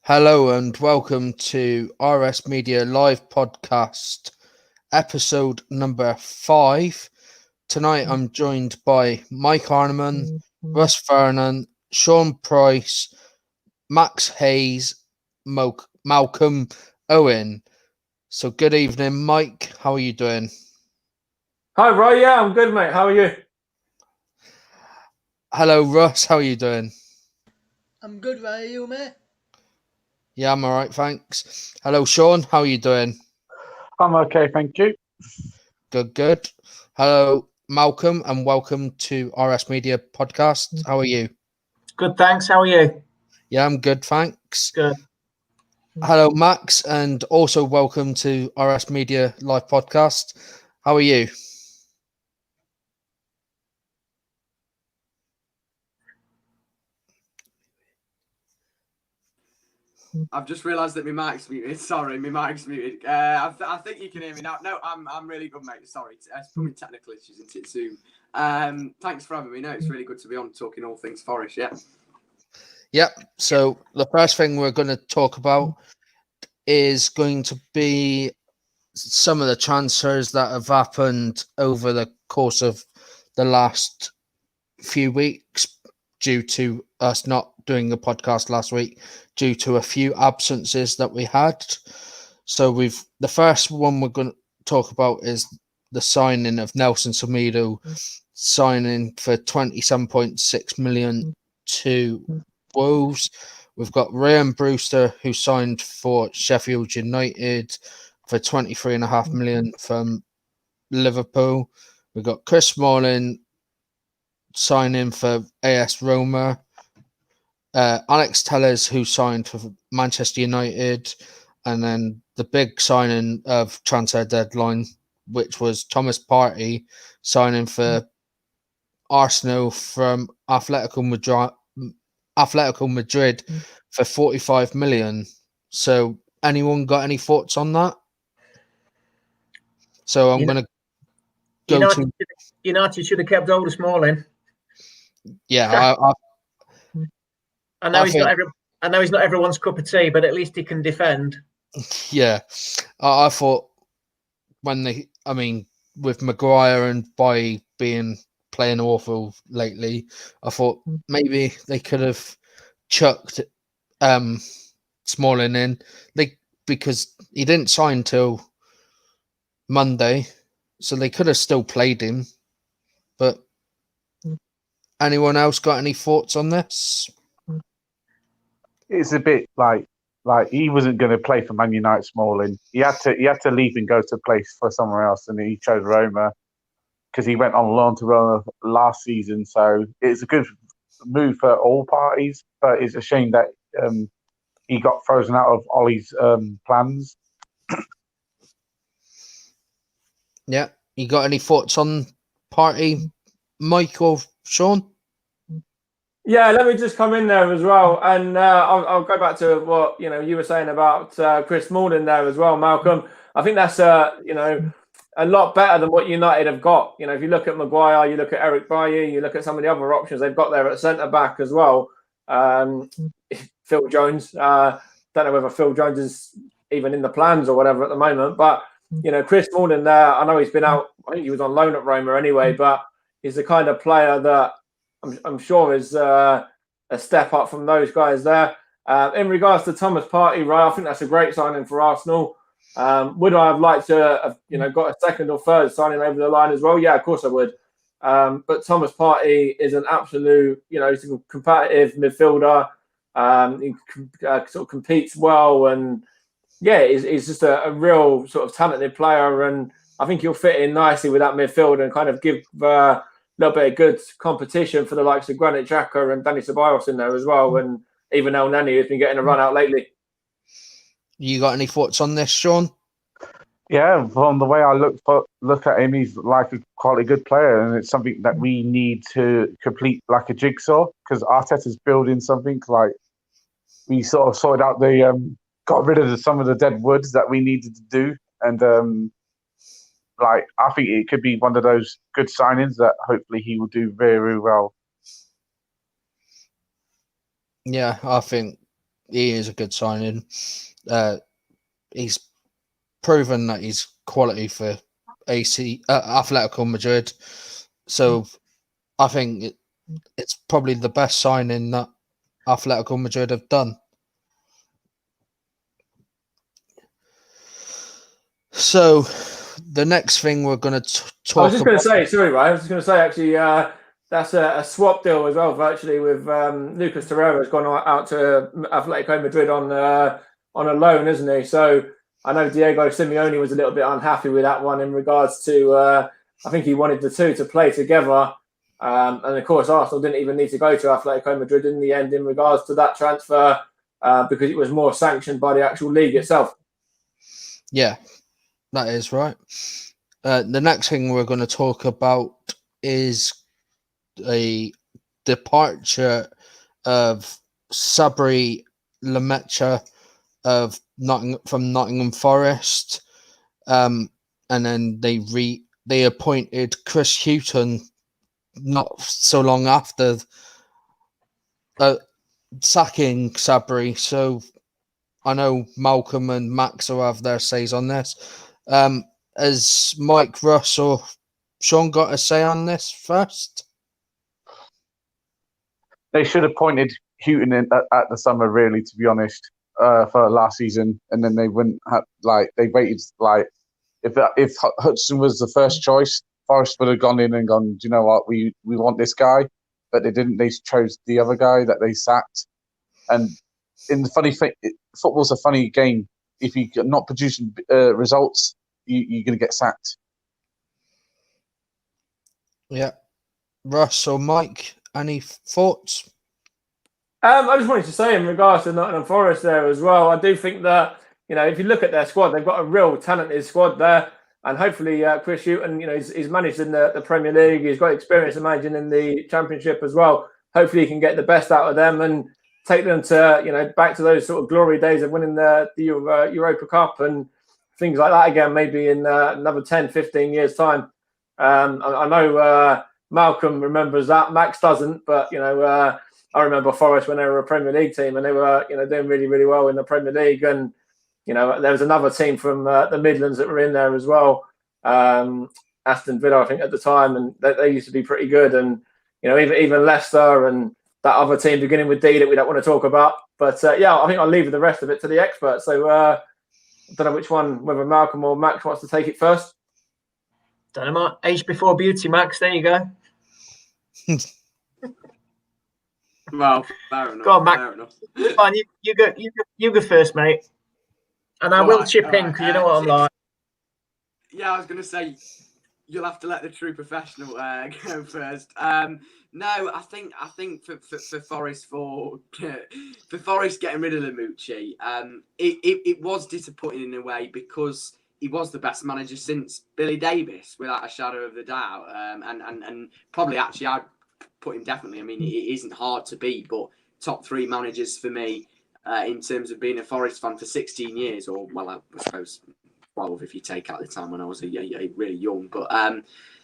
Hello and welcome to RS Media Live Podcast, episode number 5. Tonight I'm joined by Mike Arneman, Russ Vernon, Sean Price, Max Hayes, Malcolm Owen. So good evening, Mike. How are you doing? Hi, Roy. Yeah, I'm good, mate. How are you? Hello, Russ. How are you doing? I'm good, Roy. Are you, mate? Yeah, I'm all right, thanks. Hello, Sean. How are you doing? I'm okay, thank you. Good. Hello, Malcolm, and welcome to RS Media Podcast. How are you? Good, thanks. How are you? Yeah, I'm good, thanks. Good. Hello, Max, and also welcome to RS Media Live Podcast. How are you? I've just realised that my mic's muted. Sorry, my mic's muted. I think you can hear me now. No, I'm really good, mate. Sorry, it's probably technical issues in Zoom. Thanks for having me. No, it's really good to be on talking all things Forest. Yeah. Yep. So the first thing we're going to talk about is going to be some of the transfers that have happened over the course of the last few weeks due to us not doing the podcast last week due to a few absences that we had. So the first one we're going to talk about is the signing of Nelson Semedo, signing for 27.6 million to Wolves. We've got Ryan Brewster, who signed for Sheffield United for 23.5 million from Liverpool. We've got Chris Smalling signing for AS Roma. Alex Telles, who signed for Manchester United. And then the big signing of transfer deadline, which was Thomas Partey signing for Arsenal from Atletico Madrid for 45 million. So anyone got any thoughts on that? So I'm going to go to... United should have kept hold of Smalling. Yeah, I know he's not everyone's cup of tea, but at least he can defend. Yeah, I thought with Maguire and Bailly playing awful lately, I thought maybe they could have chucked Smalling in, because he didn't sign till Monday, so they could have still played him. But anyone else got any thoughts on this? It's a bit like he wasn't going to play for Man United. Smalling, he had to leave and go to play for somewhere else, and he chose Roma because he went on loan to Roma last season. So it's a good move for all parties, but it's a shame that he got frozen out of Ollie's plans. Yeah, you got any thoughts on Partey, Mike or Sean? Yeah, let me just come in there as well, and I'll go back to what you were saying about Chris Smalling there as well, Malcolm. I think that's a lot better than what United have got. If you look at Maguire, you look at Eric Bailly, you look at some of the other options they've got there at centre back as well. Phil Jones. Don't know whether Phil Jones is even in the plans or whatever at the moment, but Chris Smalling there. I know he's been out. I think he was on loan at Roma anyway, but he's the kind of player that I'm sure is a step up from those guys there. In regards to Thomas Partey, right, I think that's a great signing for Arsenal. Would I have liked to have got a second or third signing over the line as well? Yeah, of course I would. But Thomas Partey is an absolute, he's a competitive midfielder. He sort of competes well, and yeah, he's just a real sort of talented player, and I think he'll fit in nicely with that midfield and kind of give little bit of good competition for the likes of Granit Xhaka and Dani Ceballos in there as well, and even El Nani, who's been getting a run out lately. You got any thoughts on this, Sean? Yeah, from the way I look at him, he's like a quite a good player, and it's something that we need to complete like a jigsaw, because Arteta's building something like we sort of sorted out got rid of some of the dead woods that we needed to do, and I think it could be one of those good signings that hopefully he will do very, very well. Yeah, I think he is a good signing. He's proven that he's quality for Atletico Madrid. So I think it's probably the best signing that Atletico Madrid have done. So the next thing we're going to talk I was just going about... to say, sorry, Ryan. I was just going to say, actually, that's a swap deal as well, virtually, with Lucas Torreira has gone out to Atletico Madrid on a loan, isn't he? So I know Diego Simeone was a little bit unhappy with that one in regards to, I think he wanted the two to play together. And of course, Arsenal didn't even need to go to Atletico Madrid in the end in regards to that transfer because it was more sanctioned by the actual league itself. Yeah, that is right. The next thing we're going to talk about is a departure of Sabri Lamela from Nottingham Forest, and then they appointed Chris Hughton not so long after sacking Sabri. So I know Malcolm and Max will have their says on this. Has Mike, Russ, or Sean got a say on this first? They should have appointed Houghton at the summer, really, to be honest, for last season, and then they wouldn't have they waited if Hudson was the first choice, Forest would have gone in and gone, do you know what, we want this guy, but they didn't. They chose the other guy that they sacked. And in the funny thing, football's a funny game. If you're not producing results, you're going to get sacked. Yeah. Russ or Mike, any thoughts? I just wanted to say in regards to Nottingham Forest there as well, I do think that, if you look at their squad, they've got a real talented squad there. And hopefully Chris Hughton, he's managed in the Premier League. He's got experience of managing in the Championship as well. Hopefully he can get the best out of them and take them to, back to those sort of glory days of winning the Europa Cup and things like that again, maybe in another 10, 15 years' time. I know Malcolm remembers that. Max doesn't, but, I remember Forest when they were a Premier League team and they were, doing really, really well in the Premier League. And, there was another team from the Midlands that were in there as well. Aston Villa, I think, at the time. And they used to be pretty good. And, even Leicester and that other team beginning with D that we don't want to talk about. But, I think I'll leave the rest of it to the experts. So I don't know which one, whether Malcolm or Max wants to take it first. Don't know, age before beauty, Max. There you go. Well, fair enough. Go on, Max. Fair enough. Come on, you go first, mate. And I will chip in because you know what I'm like. Yeah, I was going to say you'll have to let the true professional go first. No, I think for Forest for Forest getting rid of Lamouchi, it was disappointing in a way because he was the best manager since Billy Davis, without a shadow of a doubt. And probably actually I'd put him definitely. I mean, it isn't hard to beat, but top three managers for me in terms of being a Forest fan for 16 years, or well, I suppose 12 if you take out the time when I was really young. But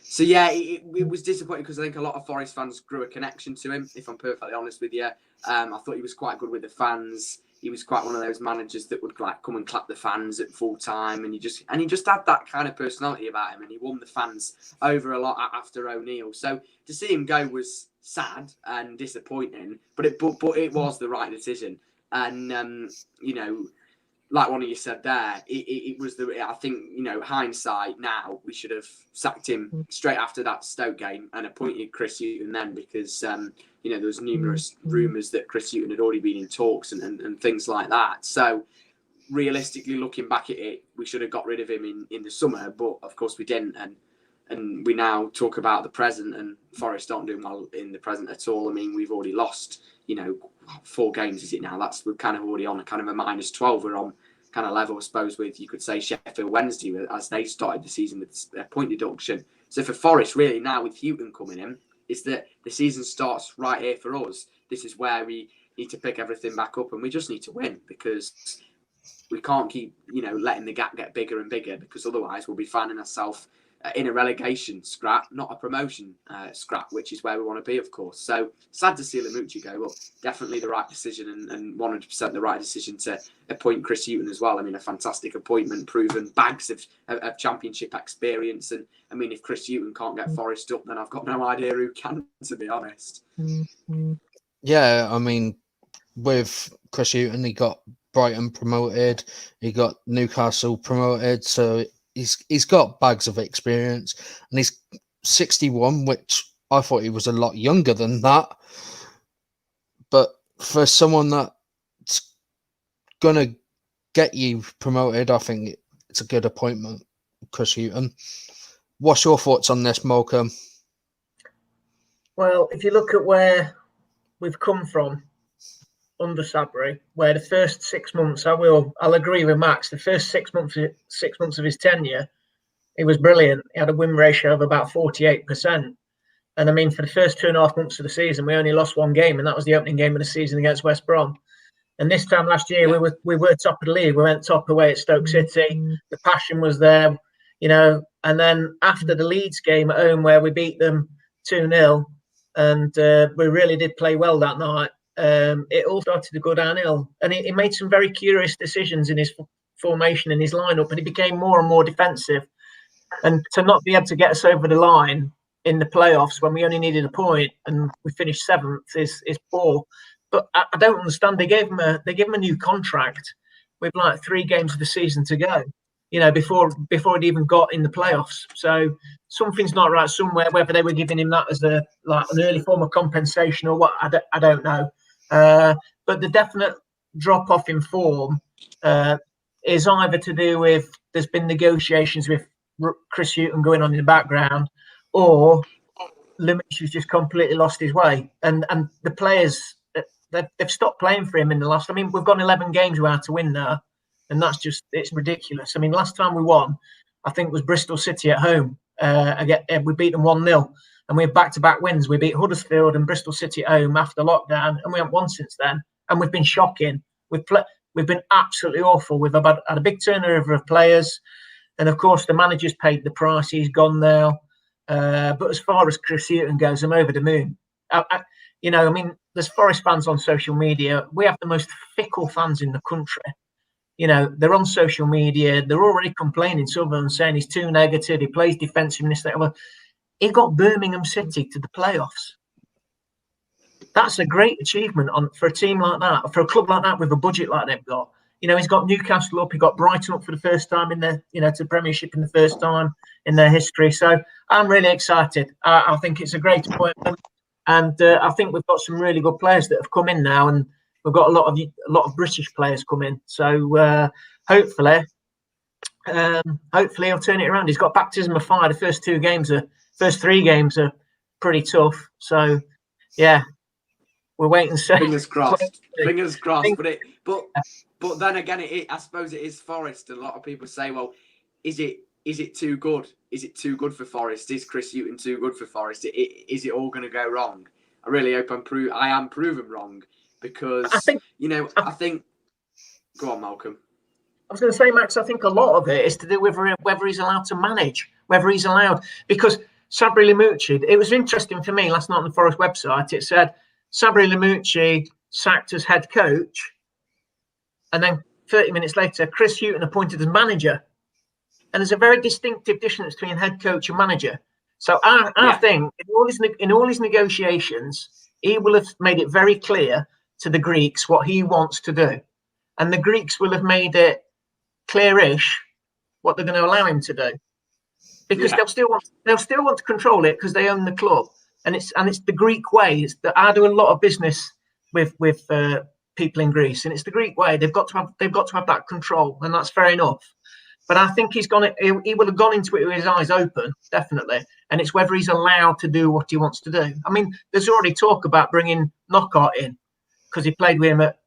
so yeah, it was disappointing because I think a lot of Forest fans grew a connection to him. If I'm perfectly honest with you, I thought he was quite good with the fans. He was quite one of those managers that would come and clap the fans at full time, and he just had that kind of personality about him, and he won the fans over a lot after O'Neill. So to see him go was sad and disappointing, but it was the right decision. And like one of you said there, it was I think hindsight now, we should have sacked him straight after that Stoke game and appointed Chris Hughton then, because there was numerous rumours that Chris Hughton had already been in talks and things like that. So realistically, looking back at it, we should have got rid of him in the summer, but of course we didn't. And we now talk about the present, and Forest aren't doing well in the present at all. I mean, we've already lost 4 games, is it now? We're kind of already on a kind of a -12. We're on kind of level, I suppose, with, you could say, Sheffield Wednesday as they started the season with their point deduction. So for Forest, really, now with Hughton coming in, is that the season starts right here for us. This is where we need to pick everything back up, and we just need to win, because we can't keep letting the gap get bigger and bigger, because otherwise we'll be finding ourselves in a relegation scrap, not a promotion scrap, which is where we want to be, of course. So sad to see Lamouchi go, but definitely the right decision and 100% the right decision to appoint Chris Hughton as well. I mean, a fantastic appointment, proven bags of championship experience. And I mean, if Chris Hughton can't get Forest up, then I've got no idea who can, to be honest. Yeah, I mean, with Chris Hughton, he got Brighton promoted, he got Newcastle promoted, so he's got bags of experience, and he's 61, which I thought he was a lot younger than that. But for someone that's gonna get you promoted, I think it's a good appointment, Chris Hughton. What's your thoughts on this, Malcolm? Well, if you look at where we've come from under Sabri, where the first 6 months, I'll agree with Max. The first 6 months of his tenure, he was brilliant. He had a win ratio of about 48%. And I mean, for the first 2.5 months of the season, we only lost one game, and that was the opening game of the season against West Brom. And this time last year, we were top of the league. We went top away at Stoke City. The passion was there, you know. And then after the Leeds game at home, where we beat them 2-0, and we really did play well that night. It all started to go downhill, and he made some very curious decisions in his formation, in his lineup, and he became more and more defensive. And to not be able to get us over the line in the playoffs when we only needed a point and we finished 7th is poor. But I don't understand. They gave him a new contract with like 3 games of the season to go, you know, before he'd even got in the playoffs. So something's not right somewhere. Whether they were giving him that as an early form of compensation or what, I don't know. But the definite drop off in form is either to do with there's been negotiations with Chris Hughton going on in the background, or Lamouchi's just completely lost his way, and the players they've stopped playing for him in the last. I mean, we've got 11 games we had to win now, and it's ridiculous. I mean, last time we won, I think, was Bristol City at home. We beat them 1-0. And we have back-to-back wins. We beat Huddersfield and Bristol City at home after lockdown, and we haven't won since then. And we've been shocking. We've been absolutely awful. We've had a big turnover of players, and of course the manager's paid the price. He's gone now. But as far as Chris Hughton goes, I'm over the moon. I mean, there's Forest fans on social media. We have the most fickle fans in the country. You know, they're on social media. They're already complaining. Some of them saying he's too negative. He plays defensive and this, that. He got Birmingham City to the playoffs. That's a great achievement for a team like that, for a club like that with a budget like they've got. You know, he's got Newcastle up, he got Brighton up for the first time in their, to the Premiership in the first time in their history. So I'm really excited. I think it's a great appointment, and I think we've got some really good players that have come in now, and we've got a lot of British players come in. So hopefully he'll turn it around. He's got baptism of fire. The first 3 games are pretty tough. So, yeah, we're waiting and see. Fingers crossed. Fingers crossed. But then again, I suppose it is Forest. A lot of people say, well, is it too good? Is it too good for Forest? Is Chris Hughton too good for Forest? Is it all going to go wrong? I really hope I am proven wrong, because I think. Go on, Malcolm. I was going to say, Max, I think a lot of it is to do with whether he's allowed to manage, because Sabri Lamouchi, it was interesting for me last night on the Forest website. It said Sabri Lamouchi sacked as head coach, and then 30 minutes later, Chris Hughton appointed as manager. And there's a very distinctive difference between head coach and manager. So I think in all his negotiations, he will have made it very clear to the Greeks what he wants to do, and the Greeks will have made it clearish what they're going to allow him to do, because they'll still want to control it because they own the club, and it's the Greek way. I do a lot of business with people in Greece, and it's the Greek way. They've got to have that control, and that's fair enough. But I think he will have gone into it with his eyes open, definitely, and it's whether he's allowed to do what he wants to do. I mean, there's already talk about bringing Knockaert in because he played for him at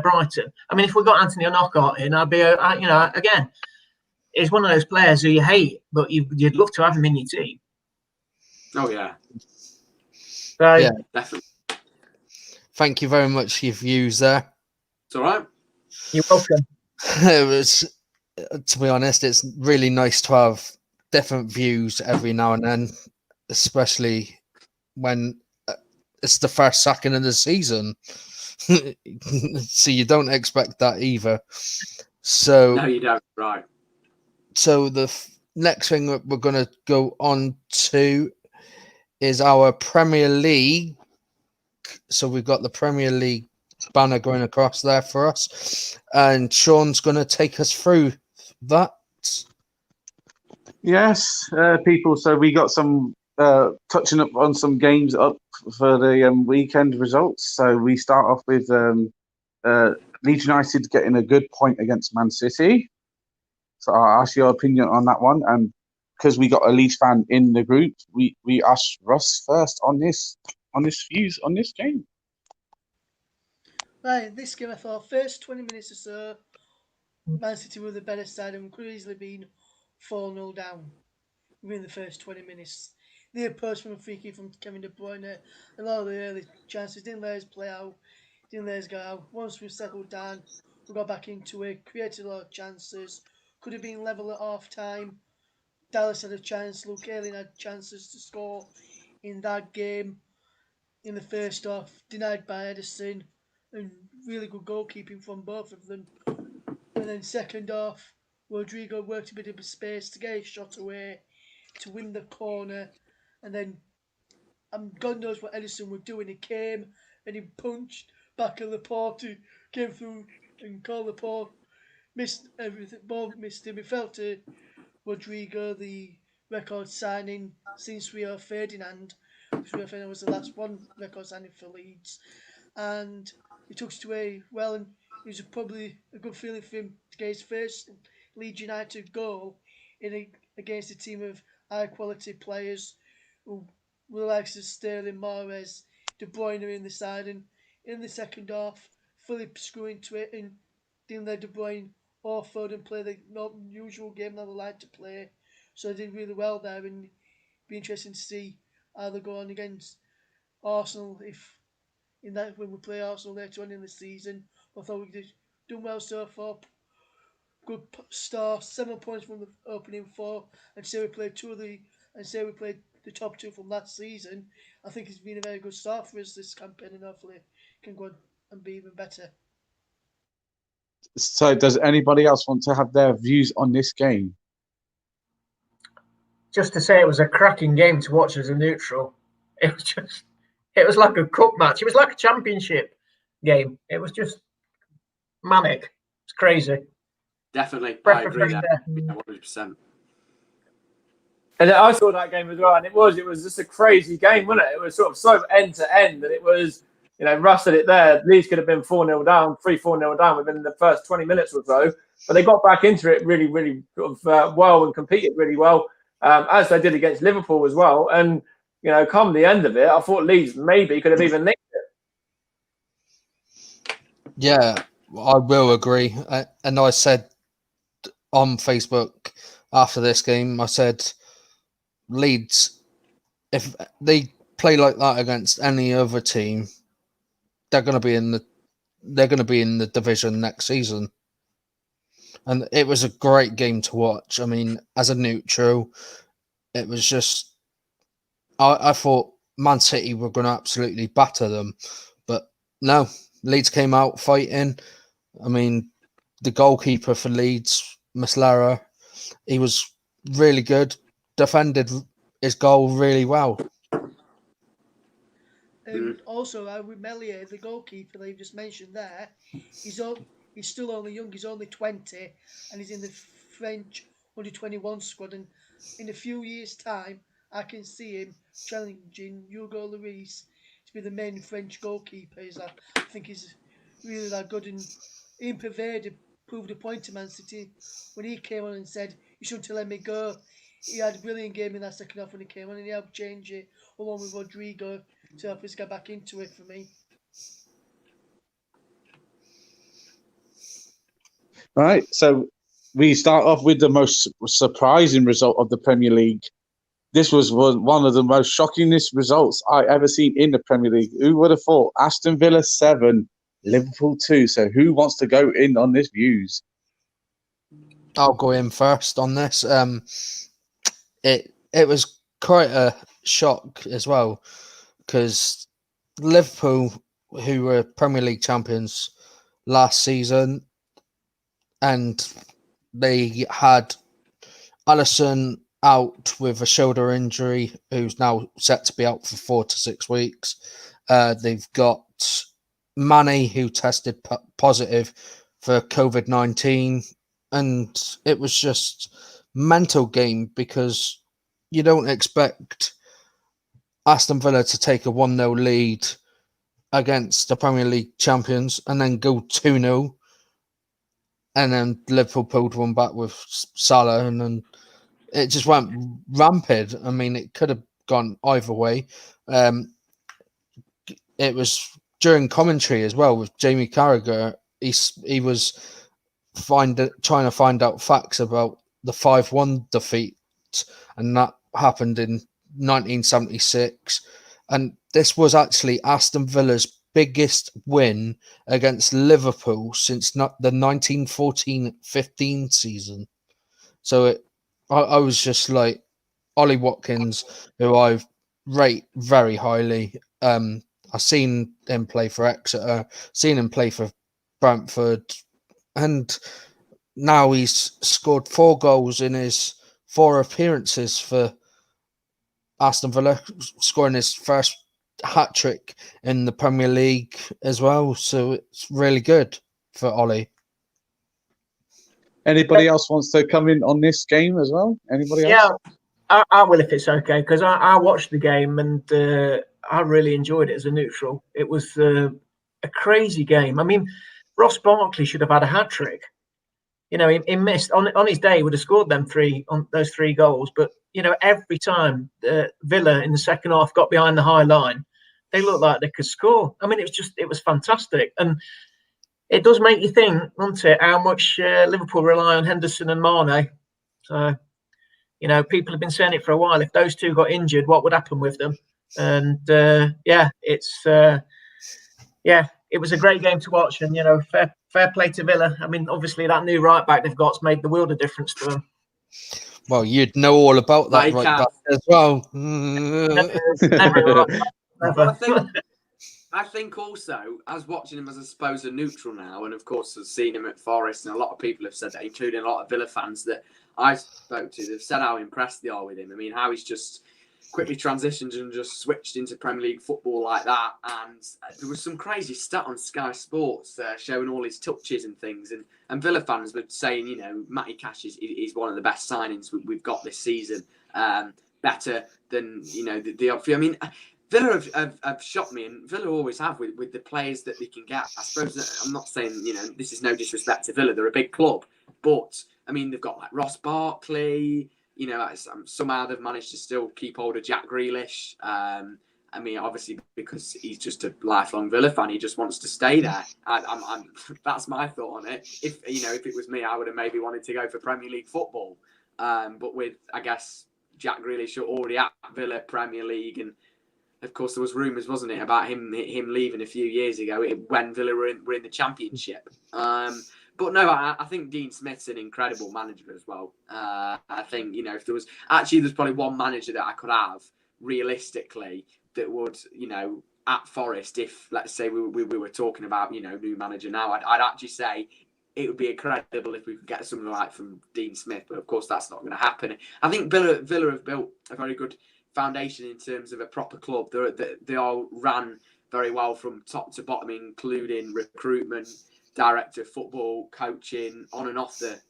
Brighton. I mean, if we got Anthony Knockaert in, I'd be, again, he's one of those players who you hate, but you'd love to have him in your team. Oh, yeah. So, yeah, definitely. Thank you very much for your views there. It's all right. You're welcome. It was, to be honest, it's really nice to have different views every now and then, especially when it's the first sacking of the season. So you don't expect that either. So No, you don't. Right. So the next thing that we're going to go on to is our Premier League. So we've got the Premier League banner going across there for us, and Sean's going to take us through that. Yes, people. So we got some touching up on some games up for the weekend results. So we start off with Leeds United getting a good point against Man City. So I'll ask your opinion on that one. And because we got a Leeds fan in the group, we asked Russ first on his views on this game. Right, this game I thought first 20 minutes or so, Man City were the better side and could easily been 4-0 down within the first 20 minutes. The approach from a free kick from Kevin De Bruyne, a lot of the early chances didn't let us play out, didn't let us go out. Once we settled down, we got back into it, created a lot of chances, could have been level at half time. Dallas had a chance, Luke Ayling had chances to score in that game in the first half, denied by Edison, and really good goalkeeping from both of them. And then second half, Rodrigo worked a bit of space to get his shot away, to win the corner, and then God knows what Edison would do when he came, and he punched back at Laporte, who came through and called Laporte, missed everything, ball missed him. He fell to Rodrigo, the record signing since Rio Ferdinand. Rio Ferdinand was the last one record signing for Leeds, and he took it away well, and it was probably a good feeling for him to get his first Leeds United goal against a team of high quality players who were the likes of Sterling, Mahrez, De Bruyne in the side, and in the second half, Phillips screwed into it and didn't let De Bruyne or Foden play the not usual game that they like to play. So they did really well there, and it'd be interesting to see how they go on against Arsenal if in that when we play Arsenal later on in the season. I thought we did done well so far. Good start, 7 points from the opening four, and say we played the top two from last season. I think it's been a very good start for us this campaign, and hopefully can go on and be even better. So does anybody else want to have their views on this game? Just to say, it was a cracking game to watch as a neutral. It was like a cup match. It was like a championship game. It was just manic. It's crazy. Definitely. Breath I of agree fresh there. air. 100%. And I saw that game as well, and it was just a crazy game, wasn't it? It was sort of so end to end, and it was, Russ said it there. Leeds could have been 4-0 down, 3-4-0 down within the first 20 minutes or so, but they got back into it really, really sort of well and competed really well, as they did against Liverpool as well. And come the end of it, I thought Leeds maybe could have even nicked it. Yeah, I will agree. And I said on Facebook after this game, I said Leeds, if they play like that against any other team, they're going to be in the division next season. And it was a great game to watch. I mean, as a neutral, it was just I thought Man City were going to absolutely batter them, but no, Leeds came out fighting. I mean, the goalkeeper for Leeds, Muslera, he was really good, defended his goal really well. And also, with Meslier, the goalkeeper that you just mentioned there, he's still only young. He's only 20, and he's in the French under-21 squad. And in a few years' time, I can see him challenging Hugo Lloris to be the main French goalkeeper. I think he's really that good. And Ian Pavard proved a point to Man City when he came on and said, "You shouldn't let me go." He had a brilliant game in that second half when he came on, and he helped change it along with Rodrigo to help us get back into it for me. All right, so we start off with the most surprising result of the Premier League. This was one of the most shockingest results I ever seen in the Premier League. Who would have thought? Aston Villa 7, Liverpool 2. So who wants to go in on this views? I'll go in first on this. it was quite a shock as well, because Liverpool, who were Premier League champions last season, and they had Alisson out with a shoulder injury, who's now set to be out for 4 to 6 weeks. They've got Mane, who tested positive for COVID-19, and it was just mental game, because you don't expect Aston Villa to take a 1-0 lead against the Premier League champions and then go 2-0, and then Liverpool pulled one back with Salah, and then it just went rampant. I mean, it could have gone either way. It was during commentary as well with Jamie Carragher. He was trying to find out facts about the 5-1 defeat, and that happened in 1976. And this was actually Aston Villa's biggest win against Liverpool since the 1914-15 season. So I was just like, Ollie Watkins, who I rate very highly. I've seen him play for Exeter, seen him play for Brentford, and now he's scored 4 goals in his 4 appearances for Aston Villa, scoring his first hat-trick in the Premier League as well. So it's really good for Ollie. Anybody else wants to come in on this game as well? Anybody else? Yeah, I will if it's okay, because I watched the game and I really enjoyed it as a neutral. It was a crazy game. I mean, Ross Barkley should have had a hat-trick. You know, he missed on his day. He would have scored those 3 goals. But you know, every time Villa in the second half got behind the high line, they looked like they could score. I mean, it was fantastic, and it does make you think, doesn't it, how much Liverpool rely on Henderson and Mane. So, you know, people have been saying it for a while. If those 2 got injured, what would happen with them? And it was a great game to watch, and you know, fair play to Villa. I mean, obviously that new right back they've got's made the world of difference to them. Well, you'd know all about that right back as well. Never. I think also, as watching him as I suppose a neutral now, and of course I've seen him at Forest, and a lot of people have said that, including a lot of Villa fans that I spoke to, they've said how impressed they are with him. I mean, how he's just quickly transitioned and just switched into Premier League football like that. And there was some crazy stat on Sky Sports showing all his touches and things. And Villa fans were saying, you know, Matty Cash is one of the best signings we've got this season. Better than, you know, I mean, Villa have shocked me, and Villa always have with the players that they can get. I suppose I'm not saying, you know, this is no disrespect to Villa. They're a big club. But, I mean, they've got like Ross Barkley. You know, somehow they've managed to still keep hold of Jack Grealish. I mean, obviously, because he's just a lifelong Villa fan, he just wants to stay there. That's my thought on it. If it was me, I would have maybe wanted to go for Premier League football. But with, I guess, Jack Grealish already at Villa Premier League, and of course there was rumours, wasn't it, about him leaving a few years ago when Villa were in the Championship. But no, I think Dean Smith's an incredible manager as well. I think, you know, if there's probably one manager that I could have realistically that would, you know, at Forest, if let's say we were talking about, you know, new manager now, I'd actually say it would be incredible if we could get something like from Dean Smith. But of course, that's not going to happen. I think Villa have built a very good foundation in terms of a proper club. They all ran very well from top to bottom, including recruitment, director of football, coaching, on and off the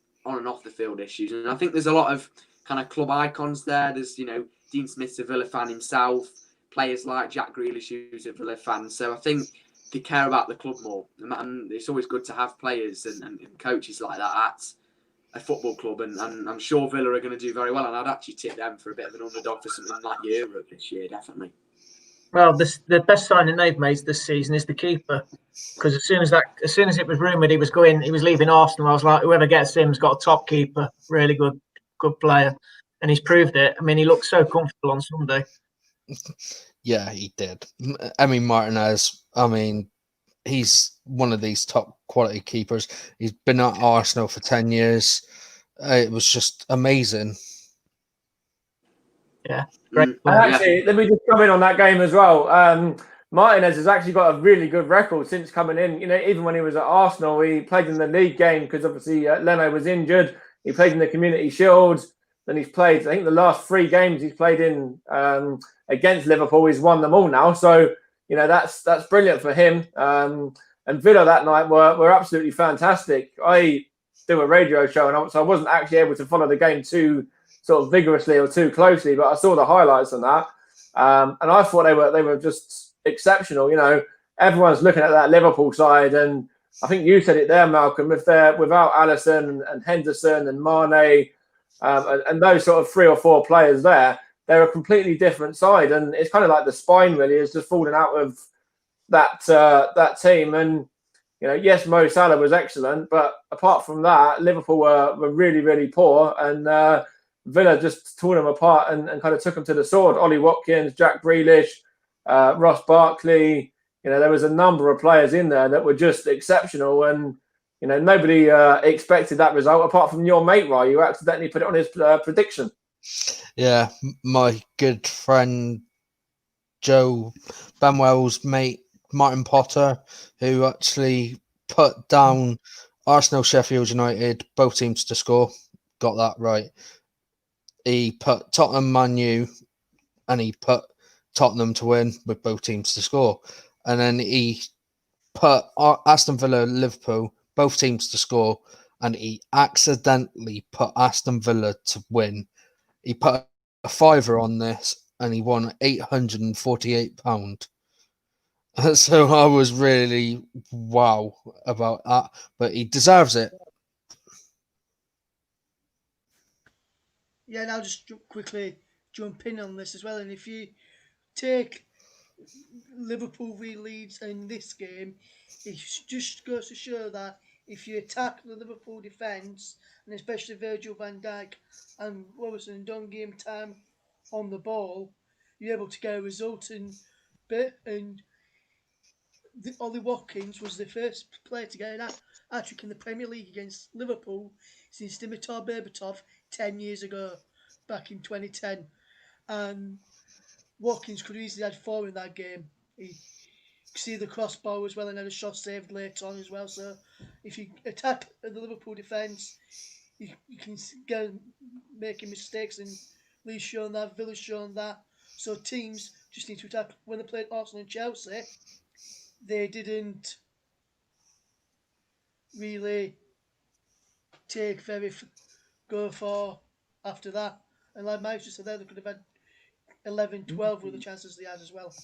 field issues. And I think there's a lot of kind of club icons there. There's, you know, Dean Smith's a Villa fan himself, players like Jack Grealish, who's a Villa fan. So I think they care about the club more. And it's always good to have players and coaches like that at a football club. And I'm sure Villa are going to do very well. And I'd actually tip them for a bit of an underdog for something like Europe this year, definitely. Well, the best signing they've made this season is the keeper, because as soon as it was rumoured he was leaving Arsenal, I was like, whoever gets him's got a top keeper, really good player, and he's proved it. I mean, he looked so comfortable on Sunday. Yeah, he did. I mean, Martinez, I mean, he's one of these top quality keepers. He's been at Arsenal for 10 years. It was just amazing. Great. Mm. And actually, let me just come in on that game as well. Martinez has actually got a really good record since coming in. You know, even when he was at Arsenal, he played in the league game because obviously Leno was injured. He played in the Community Shield. Then he's played, I think, the last 3 games he's played in against Liverpool. He's won them all now. So, you know, that's brilliant for him. And Villa that night were absolutely fantastic. I do a radio show, and so I wasn't actually able to follow the game too sort of vigorously or too closely, but I saw the highlights on that, and I thought they were just exceptional. You know, everyone's looking at that Liverpool side, and I think you said it there, Malcolm. If they're without Alisson and Henderson and Mane, and those sort of 3 or 4 players there, they're a completely different side, and it's kind of like the spine really is just falling out of that team. And you know, yes, Mo Salah was excellent, but apart from that, Liverpool were really, really poor, and Villa just tore them apart and kind of took them to the sword. Ollie Watkins, Jack Grealish, Ross Barkley. You know, there was a number of players in there that were just exceptional, and you know, nobody expected that result apart from your mate, Rye, who accidentally put it on his prediction. Yeah, my good friend Joe Benwell's mate Martin Potter, who actually put down Arsenal, Sheffield United, both teams to score. Got that right. He put Tottenham, Man U, and he put Tottenham to win with both teams to score. And then he put Aston Villa, Liverpool, both teams to score, and he accidentally put Aston Villa to win. He put a fiver on this, and he won £848. So I was really wow about that, but he deserves it. Yeah, and I'll just quickly jump in on this as well. And if you take Liverpool v Leeds in this game, it just goes to show that if you attack the Liverpool defence, and especially Virgil van Dijk and Robertson, don't give him time on the ball, you're able to get a resulting bit. And Ollie Watkins was the first player to get an hat-trick in the Premier League against Liverpool since Dimitar Berbatov 10 years ago, back in 2010. And Watkins could easily have 4 in that game. He could see the crossbar as well and had a shot saved later on as well. So if you attack the Liverpool defence, you can get making mistakes, and Lee's shown that, Villa's shown that. So teams just need to attack. When they played Arsenal and Chelsea, they didn't really go for after that. And like Mike just said there, they could have had 11-12 with the chances they had as well.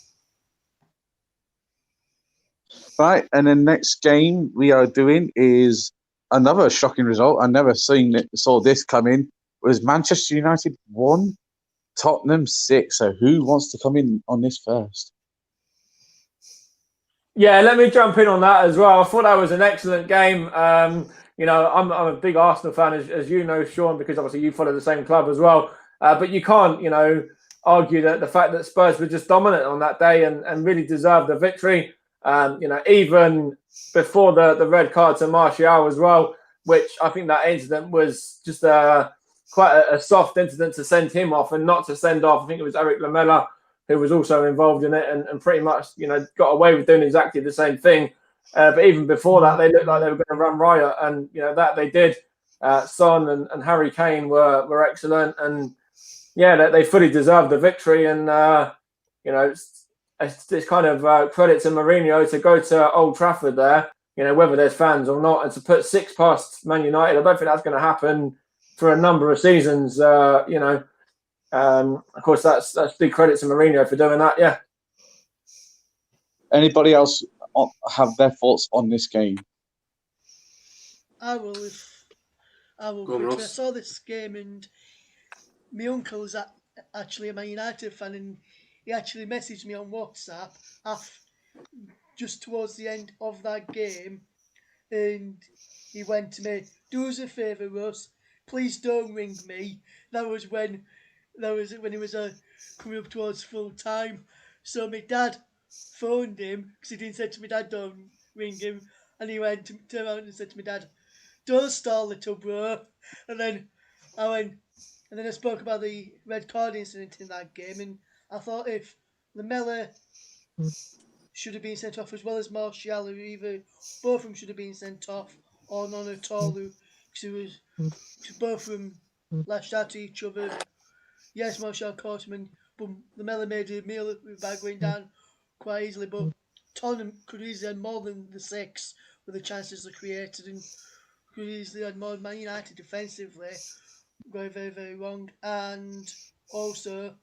Right, and the next game we are doing is another shocking result. I never saw this come in. It was Manchester United 1, Tottenham 6. So who wants to come in on this first? Yeah, let me jump in on that as well. I thought that was an excellent game. You know, I'm a big Arsenal fan, as you know, Sean, because obviously you follow the same club as well. But you can't, you know, argue that the fact that Spurs were just dominant on that day and really deserved the victory. You know, even before the red card to Martial as well, which I think that incident was just quite a soft incident to send him off and not to send off. I think it was Eric Lamela who was also involved in it and pretty much, you know, got away with doing exactly the same thing. But even before that, they looked like they were going to run riot, and you know that they did. Son and Harry Kane were excellent, and yeah, they fully deserved the victory. And you know, it's kind of credit to Mourinho to go to Old Trafford there, you know, whether there's fans or not, and to put 6 past Man United. I don't think that's going to happen for a number of seasons. You know, of course, that's big credit to Mourinho for doing that. Yeah. Anybody else have their thoughts on this game? I will Go on, quickly. I Ross. saw this game, and my uncle is actually a Man United fan, and he actually messaged me on WhatsApp just towards the end of that game, and he went to me, "Do us a favour, Russ. Please don't ring me." That was when he was coming up towards full time. So my dad phoned him because he didn't say to my dad, "Don't ring him," and he went to turn around and said to my dad, "Don't stall, little bro." And then I went, And then I spoke about the red card incident in that game, and I thought if Lamela should have been sent off as well as Martial, or either both of them should have been sent off, or none at all, because both of them lashed out at each other. Yes, Martial caught him, but Lamela made a meal by going down quite easily, but Tottenham could easily have more than the 6 with the chances they created, and could easily have more. Man United defensively going very, very wrong. And also,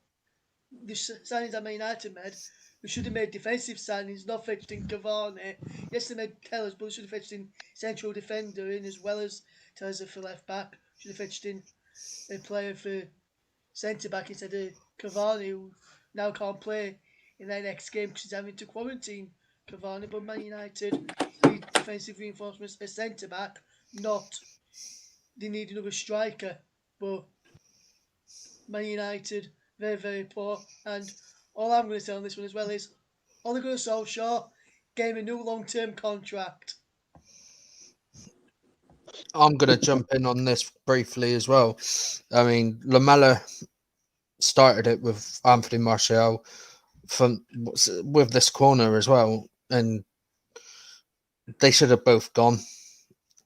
the signings that Man United made, they should have made defensive signings, not fetched in Cavani. Yes, they made Tellers, but they should have fetched in central defender in as well as Tellers for left back. Should have fetched in a player for centre back instead of Cavani, who now can't play in their next game because he's having to quarantine Cavani. But Man United need defensive reinforcements, a centre back, not they need another striker. But Man United, very, very poor. And all I'm going to say on this one as well is Ole Gunnar Solskjaer gave a new long-term contract. I'm going to jump in on this briefly as well. I mean, Lamela started it with Anthony Martial with this corner as well, and they should have both gone.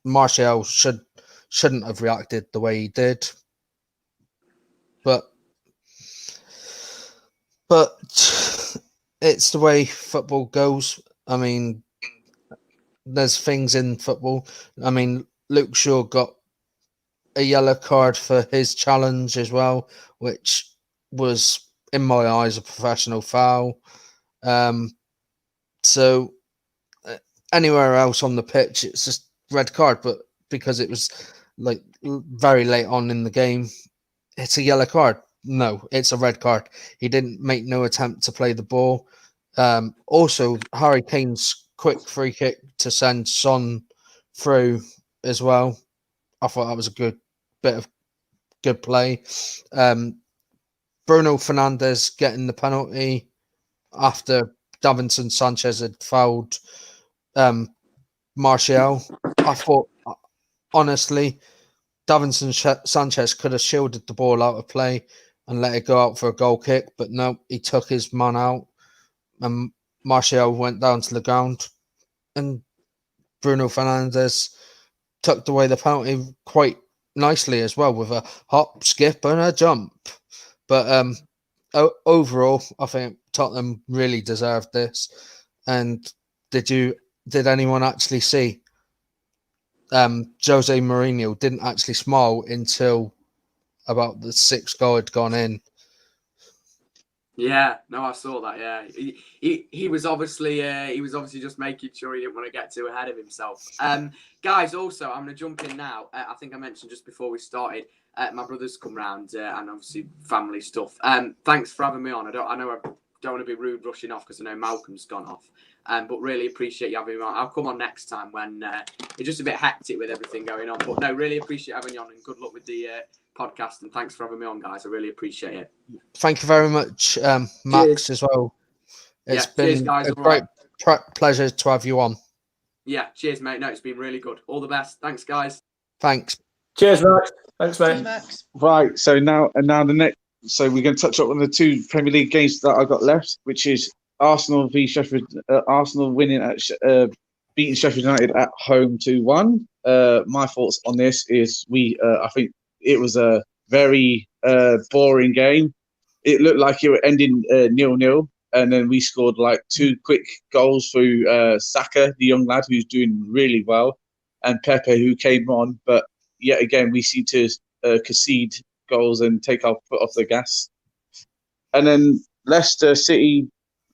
Martial shouldn't have reacted the way he did, but it's the way football goes. I mean, there's things in football. I mean, Luke Shaw got a yellow card for his challenge as well, which was, in my eyes, a professional foul. So anywhere else on the pitch, it's just red card. But because it was like very late on in the game, it's a yellow card. No, it's a red card. He didn't make no attempt to play the ball. Also, Harry Kane's quick free kick to send Son through as well. I thought that was a good bit of good play. Bruno Fernandes getting the penalty after Davinson Sanchez had fouled Martial. I thought, honestly, Davinson Sanchez could have shielded the ball out of play and let it go out for a goal kick, but no, he took his man out and Martial went down to the ground and Bruno Fernandes tucked away the penalty quite nicely as well with a hop, skip and a jump. But overall, I think Tottenham really deserved this. And did anyone actually see Jose Mourinho didn't actually smile until about the 6th goal had gone in? Yeah, no, I saw that. Yeah, he was obviously just making sure he didn't want to get too ahead of himself. Guys, also I'm going to jump in now. I think I mentioned just before we started, my brother's come round and obviously family stuff. Thanks for having me on. I know I don't want to be rude rushing off because I know Malcolm's gone off. But really appreciate you having me on. I'll come on next time when it's just a bit hectic with everything going on. But no, really appreciate having you on and good luck with the podcast. And thanks for having me on, guys. I really appreciate it. Thank you very much, Max, as well. It's been a great pleasure to have you on. Yeah, cheers, mate. No, it's been really good. All the best. Thanks, guys. Thanks. Cheers, Max. Thanks, mate. Cheers, Max. Right. So now the next. So we're going to touch up on the 2 Premier League games that I got left, which is Arsenal v Sheffield. Arsenal winning at beating Sheffield United at home 2-1. My thoughts on this is I think it was a very boring game. It looked like it would end in 0-0, and then we scored like 2 quick goals through Saka, the young lad who's doing really well, and Pepe, who came on. But yet again, we seem to concede goals and take our foot off the gas. And then Leicester City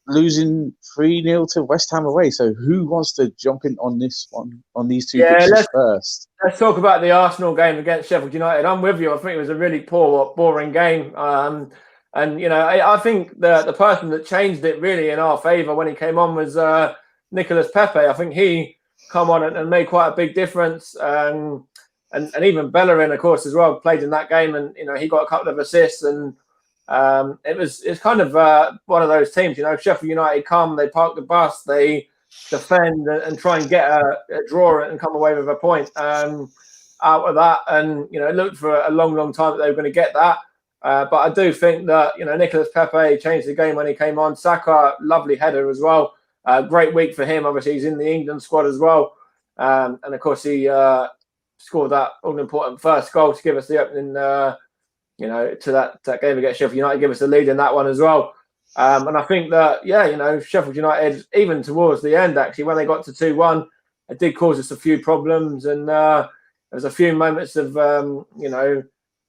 losing 3-0 to West Ham away. So who wants to jump in on this one, on these 2 pictures first? Let's talk about the Arsenal game against Sheffield United. I'm with you. I think it was a really poor, boring game. And, you know, I think the person that changed it really in our favour when he came on was Nicolas Pepe. I think he come on and made quite a big difference. And even Bellerin, of course, as well, played in that game. And, you know, he got a couple of assists. And it's kind of one of those teams, you know, Sheffield United come, they park the bus, they defend and try and get a draw and come away with a point out of that. And, you know, it looked for a long, long time that they were going to get that. But I do think that, Nicolas Pepe changed the game when he came on. Saka, lovely header as well. Great week for him. Obviously, he's in the England squad as well. And of course, he scored that all-important first goal to give us the opening, to that game against Sheffield United, give us the lead in that one as well. And I think that, Sheffield United, even towards the end, actually, when they got to 2-1, it did cause us a few problems. And there was a few moments of,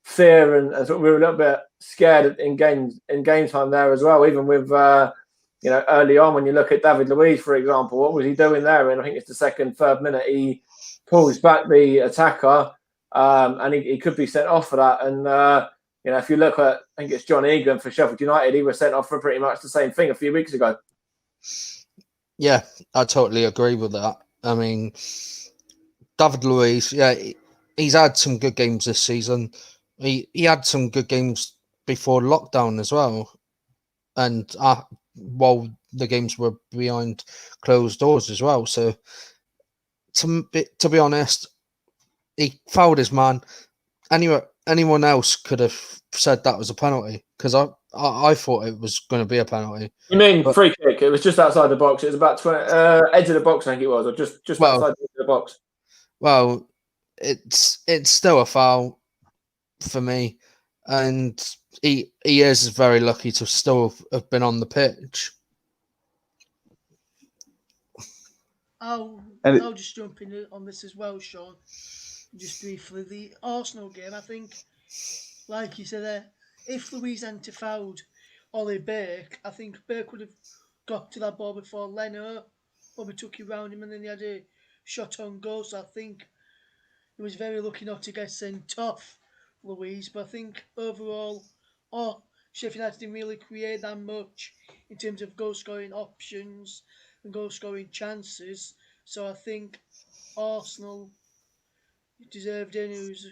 fear and sort of we were a little bit scared in game time there as well. Even with, early on, when you look at David Luiz, for example, what was he doing there? And I think it's the second, third minute, he pulls back the attacker and he could be sent off for that. And, if you look at, I think it's John Egan for Sheffield United, he was sent off for pretty much the same thing a few weeks ago. Yeah, I totally agree with that. I mean, David Luiz, he's had some good games this season. He had some good games before lockdown as well. And while the games were behind closed doors as well. So, to be honest, he fouled his man. Anyone else could have said that was a penalty, because I thought it was going to be a penalty. You mean free kick? It was just outside the box. It was about 20 edge of the box, I think it was, or just outside the box. Well, it's still a foul for me, and he is very lucky to still have been on the pitch. I'll just jump in on this as well, Sean. Just briefly, the Arsenal game, I think, like you said there, if Luiz hadn't fouled Ollie Burke, I think Burke would have got to that ball before Leno probably took it round him, and then he had a shot on goal. So I think he was very lucky not to get sent off, Luiz. But I think overall, Sheffield United didn't really create that much in terms of goal scoring options and goal scoring chances. So I think Arsenal deserved it. It was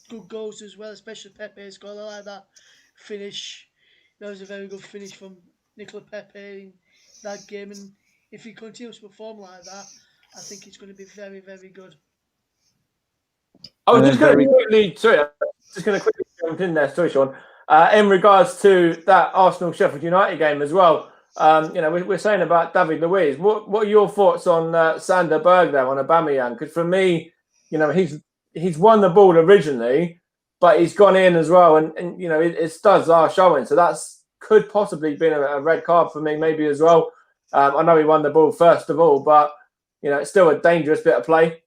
good goals as well, especially Pepe's goal. I like that finish. That was a very good finish from Nicolas Pepe in that game. And if he continues to perform like that, I think it's going to be very, very good. I was just going to quickly jump in there, sorry, Sean. In regards to that Arsenal Sheffield United game as well, we're saying about David Luiz. What are your thoughts on Sander Berg there on Aubameyang? Because for me, he's won the ball originally, but he's gone in as well, and his studs are showing. So that's could possibly been a red card for me, maybe as well. I know he won the ball first of all, but it's still a dangerous bit of play.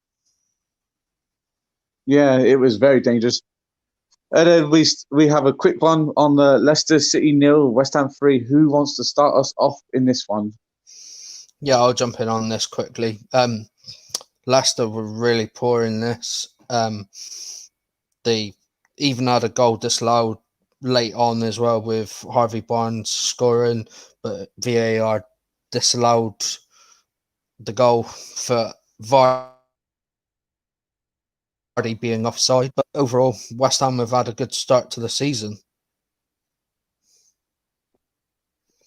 Yeah, it was very dangerous. And then we have a quick one on the Leicester City 0, West Ham 3. Who wants to start us off in this one? Yeah, I'll jump in on this quickly. Leicester were really poor in this. They even had a goal disallowed late on as well, with Harvey Barnes scoring, but VAR disallowed the goal for Vardy being offside. But overall, West Ham have had a good start to the season.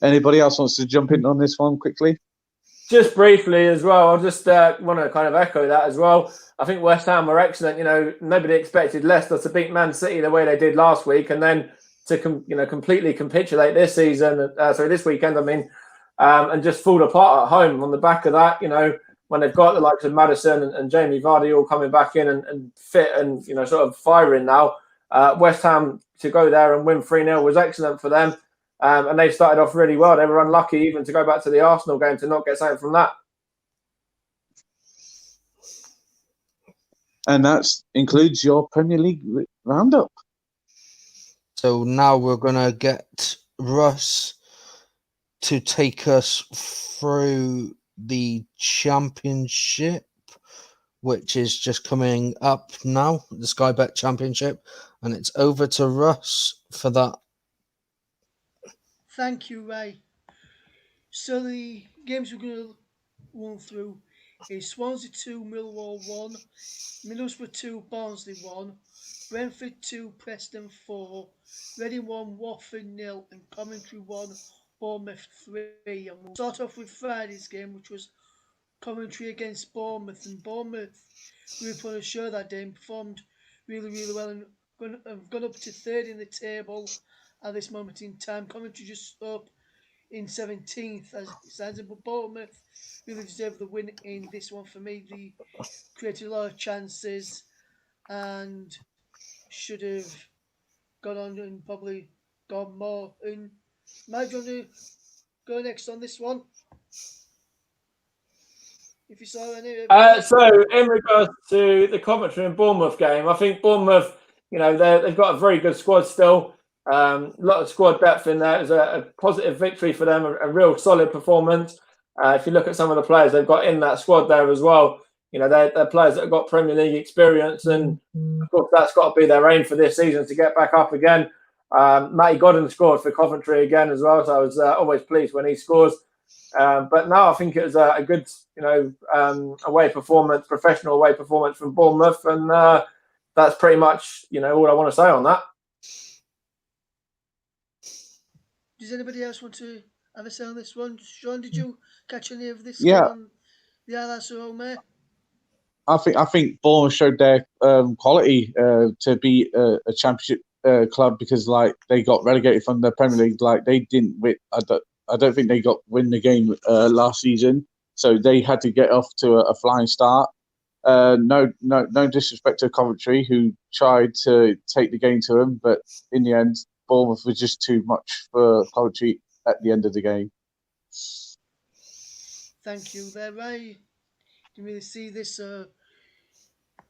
Anybody else wants to jump in on this one quickly? Just briefly as well, I just want to kind of echo that as well. I think West Ham were excellent. Nobody expected Leicester to beat Man City the way they did last week, and then to completely capitulate this weekend. And just fall apart at home on the back of that. When they've got the likes of Maddison and Jamie Vardy all coming back in and fit and sort of firing now. West Ham to go there and win 3-0 was excellent for them. And they started off really well. They were unlucky even to go back to the Arsenal game to not get something from that. And that includes your Premier League roundup. So now we're going to get Russ to take us through the Championship, which is just coming up now, the Sky Bet Championship. And it's over to Russ for that. Thank you, Ray. So the games we're going to run through is Swansea 2, Millwall 1, Middlesbrough 2, Barnsley 1, Brentford 2, Preston 4, Reading 1, Watford 0, and Coventry 1, Bournemouth 3. And we'll start off with Friday's game, which was Coventry against Bournemouth. And Bournemouth really put on a show that day and performed really, really well and have gone up to third in the table at this moment in time. Coventry just up in 17th as it stands, but Bournemouth really deserve the win in this one for me. They created a lot of chances and should have gone on and probably gone more. And Mike, do you want to go next on this one? If you saw any of it. So, in regards to the Coventry and Bournemouth game, I think Bournemouth, they've got a very good squad still. A lot of squad depth in there. It was a positive victory for them, a real solid performance. If you look at some of the players they've got in that squad there as well, they're players that have got Premier League experience, and of course that's got to be their aim for this season to get back up again. Matty Godden scored for Coventry again as well, so I was always pleased when he scores. But no, I think it was a good, away performance, professional away performance from Bournemouth, and that's pretty much, all I want to say on that. Does anybody else want to have a say on this one? Sean, did you catch any of this? Yeah. Game on the highlights at home, mate? I think Bournemouth showed their quality to be a championship club, because like they got relegated from the Premier League. Like they didn't win. I don't think they win the game last season, so they had to get off to a flying start. No disrespect to Coventry, who tried to take the game to them, but in the end, Bournemouth was just too much for Coventry at the end of the game. Thank you there, Ray. Didn't really see this.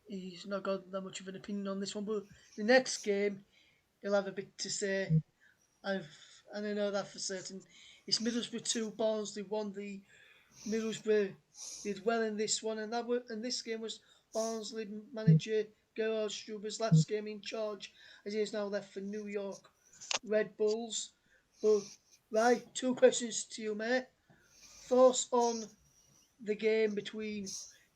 He's not got that much of an opinion on this one, but the next game, he'll have a bit to say. And I know that for certain. It's Middlesbrough 2, Barnsley 1. The Middlesbrough did well in this one, and this game was Barnsley manager Gerard Struber's last game in charge, as he has now left for New York Red Bulls. But right, 2 questions to you, mate. Thoughts on the game between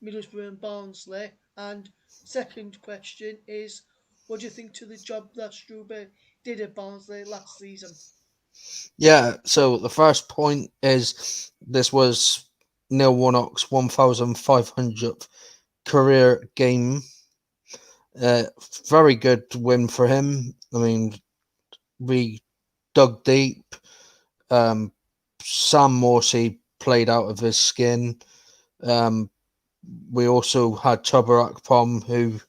Middlesbrough and Barnsley, and second question is, what do you think to the job that Struber did at Barnsley last season? Yeah, so the first point is this was Neil Warnock's 1,500th career game. Very good win for him. I mean, we dug deep. Sam Morsey played out of his skin. We also had Chuba Akpom, who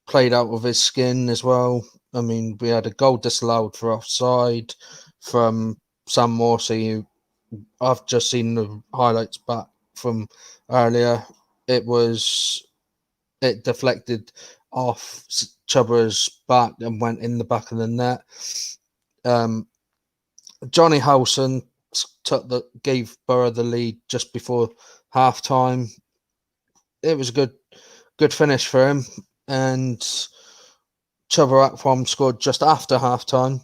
played out of his skin as well. I mean, we had a goal disallowed for offside from Sam Morsey, who I've just seen the highlights back from earlier. It deflected off Chuba's back and went in the back of the net. Johnny Howson gave Borough the lead just before half time. It was a good finish for him, and Chuba Akpom scored just after half time,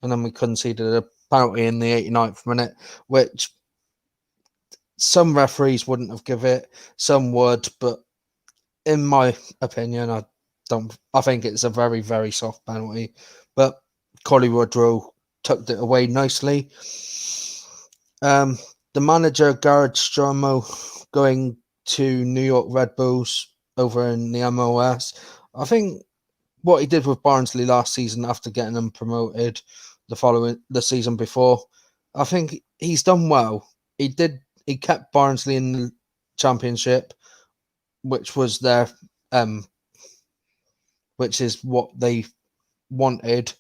and then we conceded a penalty in the 89th minute, which some referees wouldn't have given it, some would, but in my opinion, I think it's a very, very soft penalty. But Collie Woodrow tucked it away nicely. The manager, Gareth Stromo, going to New York Red Bulls over in the MLS. I think what he did with Barnsley last season after getting them promoted the season before, I think he's done well. He kept Barnsley in the Championship, which was which is what they wanted,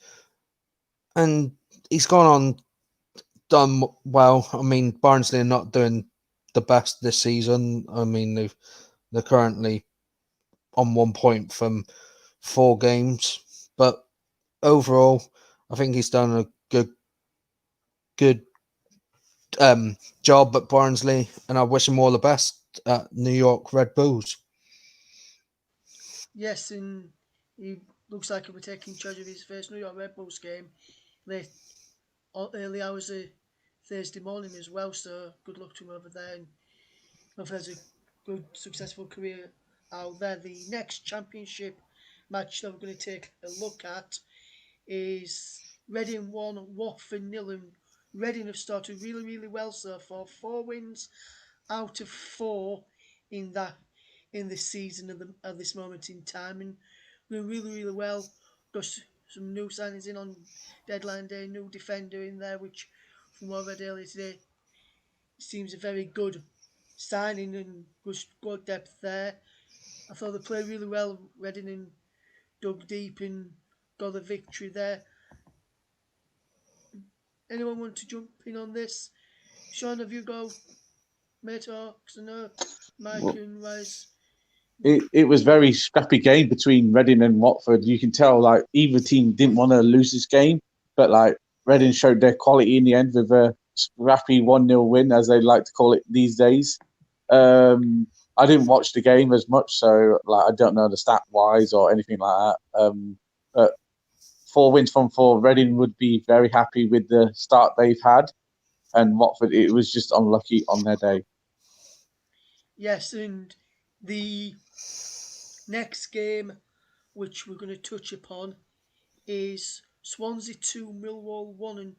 and he's done well. I mean, Barnsley are not doing the best this season. I mean, they're currently on 1 point from 4 games, but overall, I think he's done a good job at Barnsley, and I wish him all the best at New York Red Bulls. Yes, and he looks like he'll be taking charge of his first New York Red Bulls game early hours of Thursday morning as well, so good luck to him over there, and hopefully has a good, successful career out there. The next Championship match that we're going to take a look at is Reading 1, Watford 0, and Reading have started really, really well so far. 4 wins out of 4 in this season at this moment in time, and we're really, really well got some new signings in on deadline day, new defender in there, which from what I read earlier today seems a very good signing and good squad depth there. I thought they played really well, Reading, and dug deep and got the victory there. Anyone want to jump in on this? Sean, have you go, mate, or no, Mike Well, and Rice? it was very scrappy game between Reading and Watford. You can tell like either team didn't want to lose this game, but like Reading showed their quality in the end with a scrappy 1-0 win, as they like to call it these days. I didn't watch the game as much, so like I don't know the stat wise or anything like that. But 4 wins from 4, Reading would be very happy with the start they've had, and Watford, it was just unlucky on their day. Yes, and the next game, which we're going to touch upon, is Swansea 2, Millwall 1, and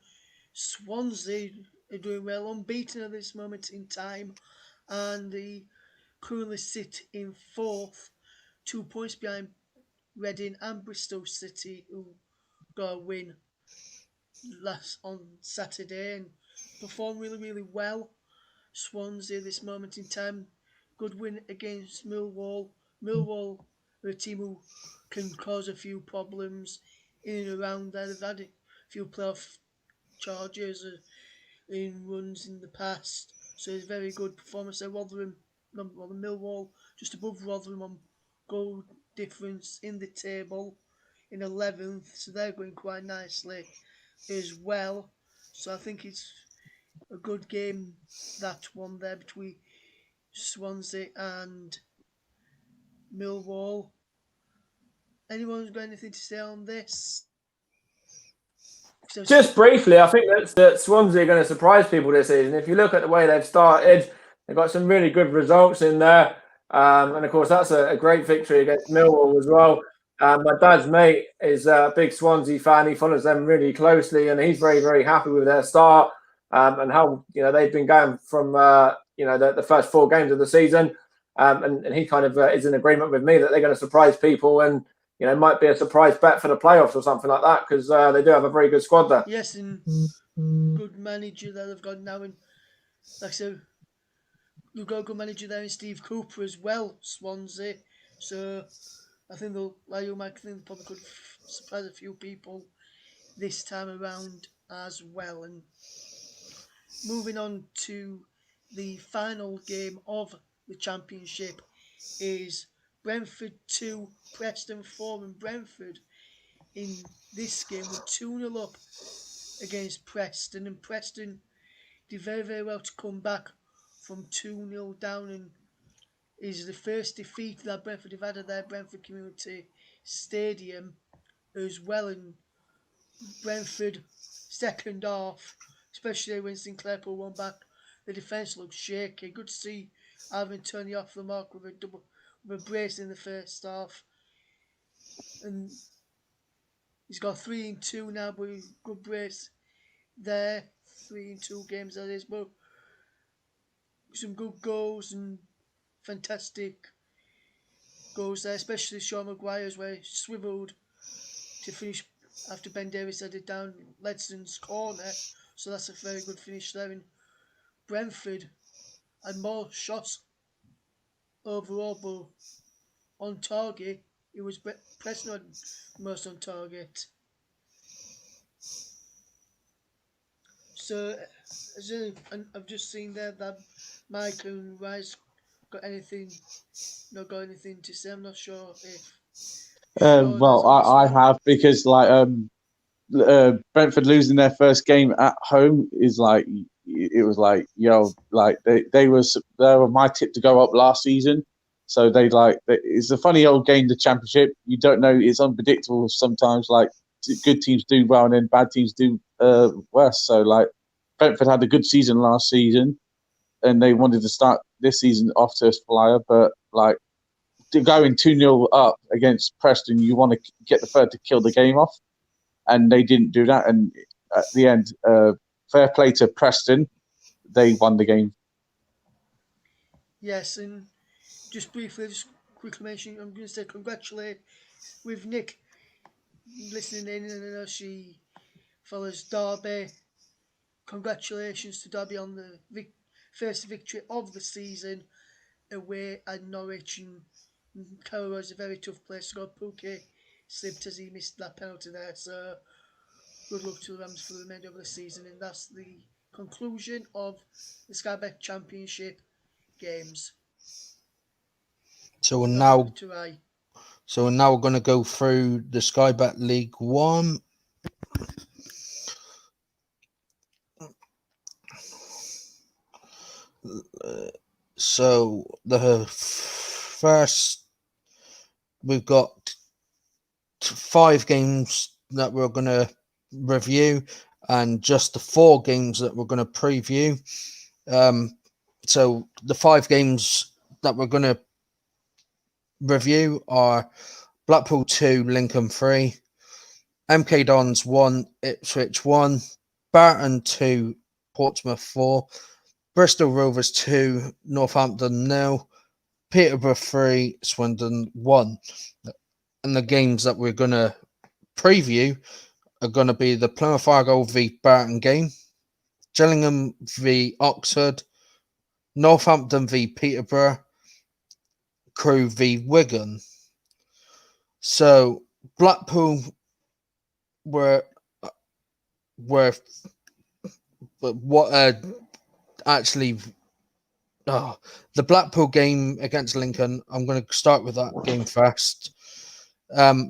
Swansea are doing well, unbeaten at this moment in time, and they currently sit in 4th, 2 points behind Reading and Bristol City, who got a win last on Saturday and performed really, really well. Swansea at this moment in time, good win against Millwall. Millwall are a team who can cause a few problems in and around there. They've had a few playoff charges in runs in the past, so it's a very good performance there. Millwall just above Rotherham on goal difference in the table in 11th, so they're going quite nicely as well. So I think it's a good game, that one there between Swansea and Millwall. Anyone got anything to say on this? So Just briefly, I think that Swansea are going to surprise people this season. If you look at the way they've started, they've got some really good results in there. And of course, that's a great victory against Millwall as well. My dad's mate is a big Swansea fan. He follows them really closely, and he's very, very happy with their start and how they've been going from the first 4 games of the season. And he kind of is in agreement with me that they're going to surprise people and might be a surprise bet for the playoffs or something like that, because they do have a very good squad there. yes, and good manager that they've got now, and like I said, you've got a good manager there in Steve Cooper as well, Swansea. So I think like you might think, probably could surprise a few people this time around as well. And moving on to the final game of the championship is Brentford 2, Preston 4, and Brentford in this game were 2-0 up against Preston, and Preston did very, very well to come back from 2-0 down, and is the first defeat that Brentford have had at their Brentford Community Stadium as well. And Brentford second half, especially when Sinclair pulled one back, the defence looked shaky. Good to see Alvin turning off the mark with a brace in the first half, and he's got 3-2 now, but good brace there. 3-2 games that is, but some good goals and fantastic goals there, especially Sean Maguire's where he swivelled to finish after Ben Davies had it down Ledson's corner. So that's a very good finish there. And Brentford had more shots overall, but on target, it was Preston had most on target. So I've just seen there that Mike and Rice got anything to say. I'm not sure if Well, I have, because like Brentford losing their first game at home is like, it was like, like they were my tip to go up last season. So it's a funny old game, the championship. You don't know, it's unpredictable sometimes. Like good teams do well and then bad teams do worse. So like Brentford had a good season last season and they wanted to start this season off to a flyer, but like going 2-0 up against Preston, you want to get the third to kill the game off, and they didn't do that. And at the end, fair play to Preston, they won the game. Yes, and just briefly, just quickly mention, I'm going to say congratulate with Nick. listening in, and I know she follows Derby. Congratulations to Derby on the first victory of the season away at Norwich. And Carrow is a very tough place to go. Pookie slipped as he missed that penalty there. So good luck to the Rams for the remainder of the season. And that's the conclusion of the Sky Bet Championship games. So we're Over now to Ray. going to go through the Sky Bet League One. So the first, we've got 5 games that we're going to review, and just the 4 games that we're going to preview. So the 5 games that we're going to review are Blackpool 2, Lincoln 3, MK Dons 1, Ipswich 1, Barton 2, Portsmouth 4, Bristol Rovers 2, Northampton 0, Peterborough 3, Swindon 1. And the games that we're going to preview are going to be the Plymouth Argyle v Barton game, Gillingham v Oxford, Northampton v Peterborough, Crewe v Wigan. So Blackpool were actually the Blackpool game against Lincoln. I'm going to start with that game first.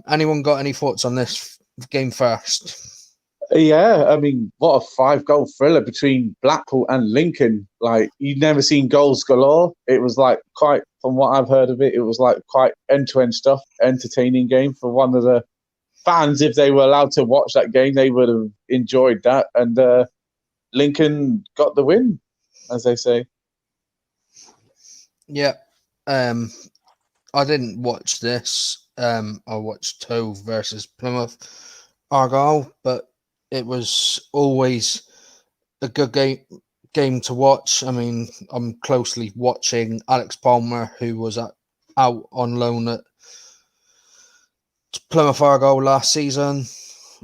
Anyone got any thoughts on this game first? Yeah, I mean, what a 5-goal thriller between Blackpool and Lincoln. Like, you'd never seen goals galore. It was like quite, from what I've heard of it, it was like quite end-to-end stuff, entertaining game for one of the fans. If they were allowed to watch that game, they would have enjoyed that. And Lincoln got the win, as they say. Yeah. I didn't watch this. I watched Tove versus Plymouth Argyle, but it was always a good game to watch. I mean, I'm closely watching Alex Palmer, who was out on loan at Plymouth Argyle last season.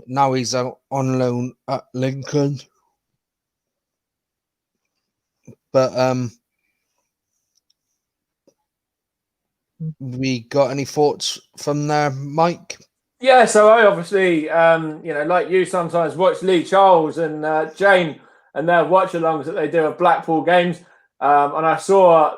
Now he's out on loan at Lincoln. But we got any thoughts from there, Mike? Yeah, so I obviously, like you, sometimes watch Lee Charles and Jane and their watch-alongs that they do of Blackpool games. And I saw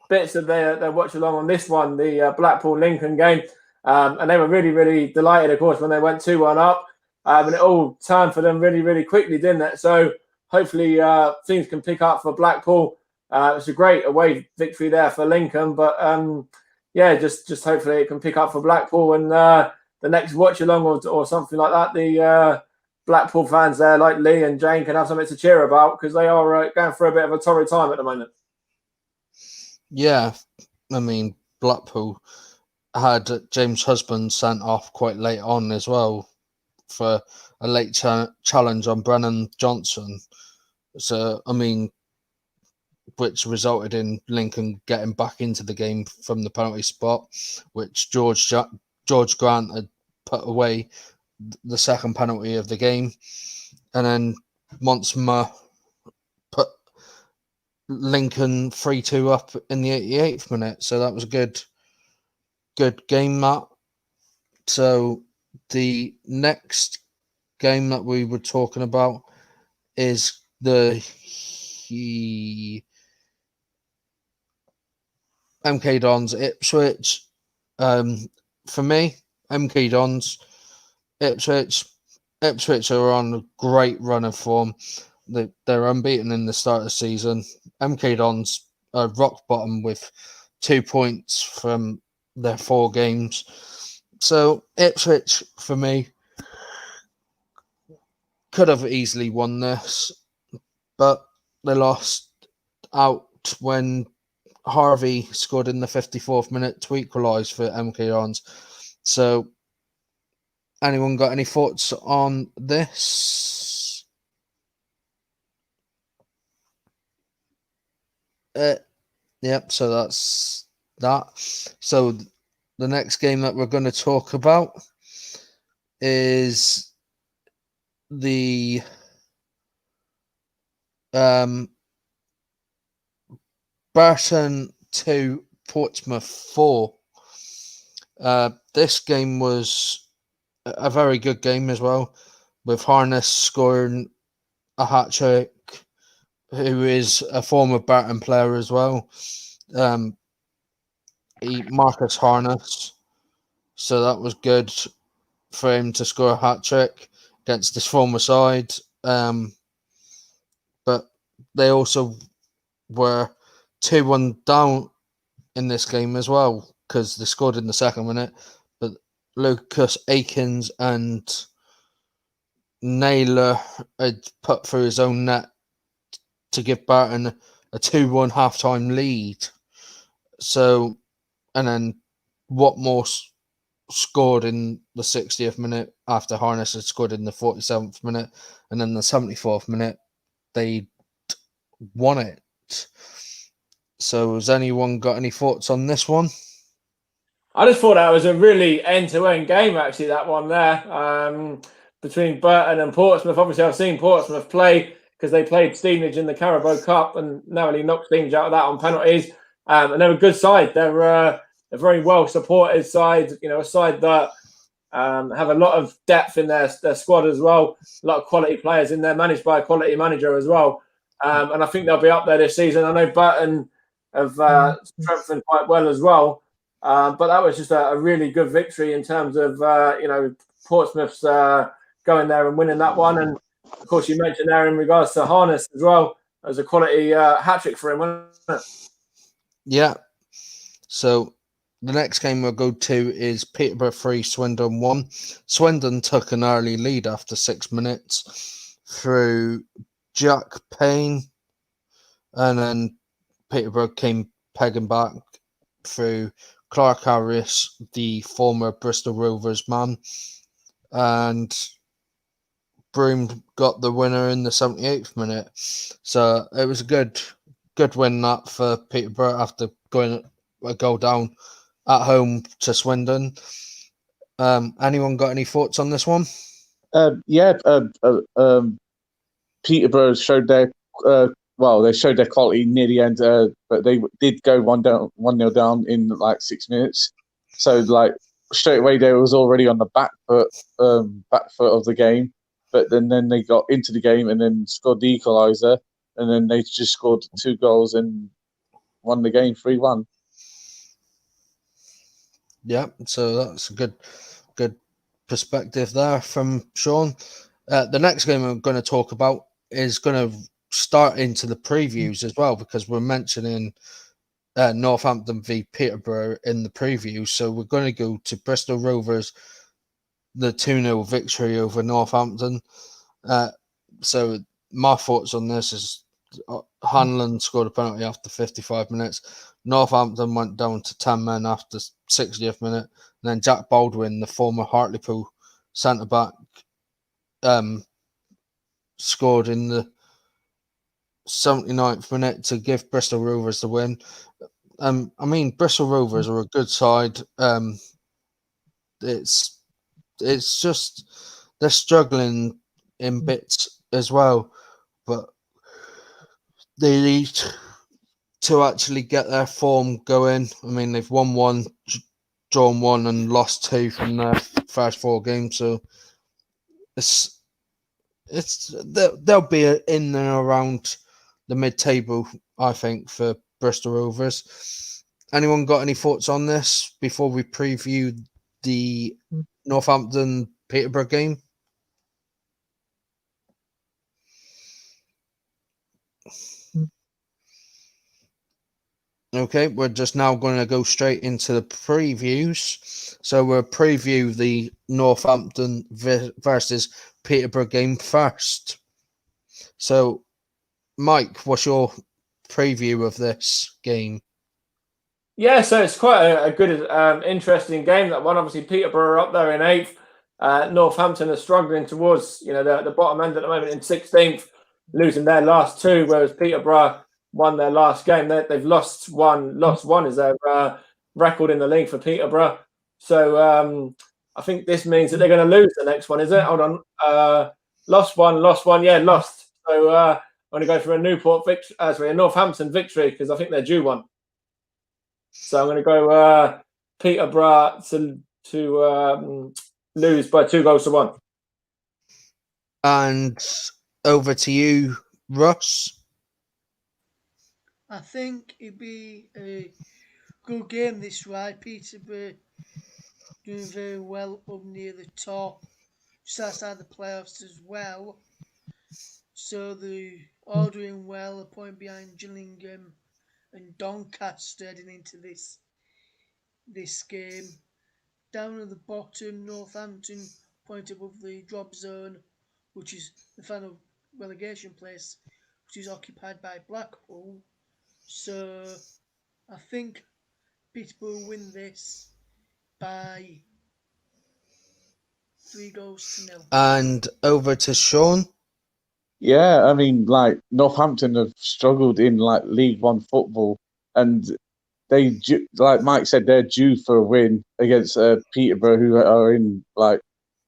bits of their watch-along on this one, the Blackpool-Lincoln game. And they were really, really delighted, of course, when they went 2-1 up. And it all turned for them really, really quickly, didn't it? So hopefully things can pick up for Blackpool. It's a great away victory there for Lincoln. But, just hopefully it can pick up for Blackpool. And the next watch along or something like that, the Blackpool fans there, like Lee and Jane, can have something to cheer about, because they are going through a bit of a torrid time at the moment. Yeah, I mean, Blackpool had James Husband sent off quite late on as well for a late challenge on Brennan Johnson. So, I mean, which resulted in Lincoln getting back into the game from the penalty spot, which George Grant had put away the second penalty of the game. And then Monsma put Lincoln 3-2 up in the 88th minute. So that was a good game, Matt. So the next game that we were talking about is the MK Dons Ipswich. For me, MK Dons Ipswich are on a great run of form. They're unbeaten in the start of the season. MK Dons are rock bottom with 2 points from their 4 games. So Ipswich, for me, could have easily won this, but they lost out when Harvey scored in the 54th minute to equalise for MK Dons. So, anyone got any thoughts on this? Yep, so that's that. So, the next game that we're going to talk about is the Burton 2, Portsmouth 4. This game was a very good game as well, with Harness scoring a hat-trick, who is a former Burton player as well. Marcus Harness. So that was good for him to score a hat-trick against his former side. But they also were 2-1 down in this game as well, because they scored in the second minute. But Lucas Akins and Naylor had put through his own net to give Burton a 2-1 halftime lead. So, and then Watmore scored in the 60th minute after Harness had scored in the 47th minute, and then the 74th minute they won it. So has anyone got any thoughts on this one? I just thought that was a really end-to-end game, actually, that one there, between Burton and Portsmouth. Obviously, I've seen Portsmouth play because they played Stevenage in the Carabao Cup and narrowly knocked Stevenage out of that on penalties. And they're a good side. They're a very well-supported side, a side that have a lot of depth in their squad as well. A lot of quality players in there, managed by a quality manager as well. And I think they'll be up there this season. I know Burton have strengthened quite well as well. But that was just a really good victory in terms of, Portsmouth's going there and winning that one. And, of course, you mentioned there in regards to Harness as well. It was a quality hat-trick for him, wasn't it? Yeah. So the next game we'll go to is Peterborough 3, Swindon 1. Swindon took an early lead after 6 minutes through Jack Payne. And then Peterborough came pegging back through Clark Harris, the former Bristol Rovers man, and Broom got the winner in the 78th minute. So it was a good win that for Peterborough after going a goal down at home to Swindon. Anyone got any thoughts on this one? Peterborough showed their they showed their quality near the end, but they did go 1-0 down in like 6 minutes. So like straight away they was already on the back foot of the game. But then they got into the game and then scored the equaliser, and then they just scored 2 goals and won the game 3-1. Yeah, so that's a good perspective there from Sean. The next game I'm going to talk about is going to start into the previews as well, because we're mentioning Northampton v Peterborough in the preview. So we're going to go to Bristol Rovers, the 2-0 victory over Northampton. So my thoughts on this is Hanlon scored a penalty after 55 minutes. Northampton went down to 10 men after 60th minute. And then Jack Baldwin, the former Hartlepool centre-back, scored in the 79th minute to give Bristol Rovers the win. Bristol Rovers are a good side. It's just they're struggling in bits as well, but they need to actually get their form going. They've won 1, drawn 1, and lost 2 from their first 4 games. So they'll be in and around the mid-table, I think, for Bristol Rovers. Anyone got any thoughts on this before we preview the Northampton Peterborough game? Okay, we're just now going to go straight into the previews. So we'll preview the Northampton versus Peterborough game first. So, Mike, what's your preview of this game? Yeah, so it's quite a good, interesting game. That one, obviously, Peterborough are up there in 8th. Northampton are struggling towards, the bottom end at the moment in 16th, losing their last 2, whereas Peterborough won their last game. They've lost one is their record in the league for Peterborough. So I I think this means that they're going to lose the next one, is it? Hold on. Lost one. Yeah, lost. So I'm going to go for a a Northampton victory because I think they're due one. So I'm going to go Peterborough to lose by 2-1. And over to you, Russ. I think it'd be a good game this ride. Peterborough doing very well up near the top, just outside the playoffs as well. So they're all doing well, a point behind Gillingham and Doncaster heading into this game. Down at the bottom, Northampton point above the drop zone, which is the final relegation place, which is occupied by Blackpool. So I think Peterborough will win this by 3-0. And over to Sean. Yeah, I mean, like Northampton have struggled in like League One football, and like Mike said, they're due for a win against Peterborough, who are in like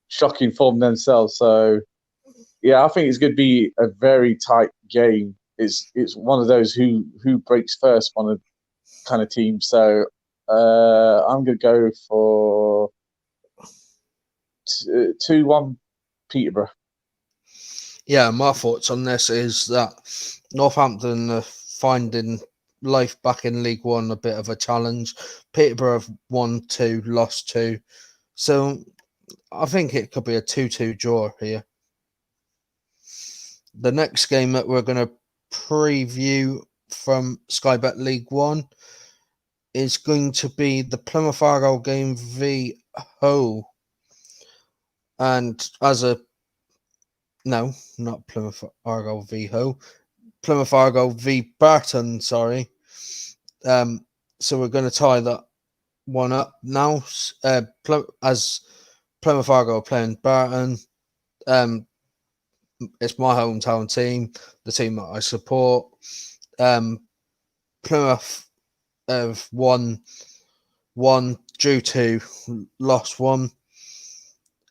shocking form themselves. So, yeah, I think it's going to be a very tight game. It's one of those who breaks first one of kind of team. So, I'm going to go for 2-1 Peterborough. Yeah, my thoughts on this is that Northampton are finding life back in League One a bit of a challenge. Peterborough have won 2, lost 2. So I think it could be a 2-2 draw here. The next game that we're going to preview from Sky Bet League One is going to be the Plymouth Argyle game v Hull. And no, not Plymouth Argyle v Hull. Plymouth Argyle v Burton, sorry. So we're going to tie that one up now. As Plymouth Argyle playing Burton, it's my hometown team, the team that I support. Plymouth have won 1, drew 2, lost 1.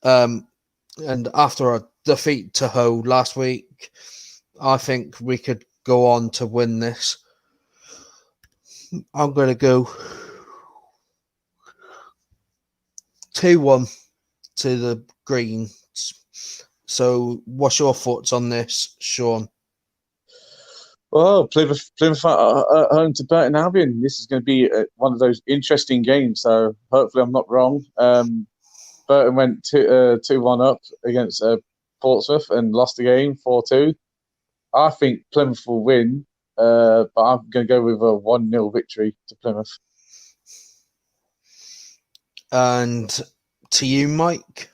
And after a defeat to Hull last week, I think we could go on to win this. I'm going to go 2-1 to the Greens. So what's your thoughts on this, Sean? Well, Plymouth home to Burton Albion. This is going to be one of those interesting games. So hopefully I'm not wrong. Burton went 2-1 up against Portsmouth and lost the game 4-2. I think Plymouth will win, but I'm going to go with a 1-0 victory to Plymouth. And to you, Mike?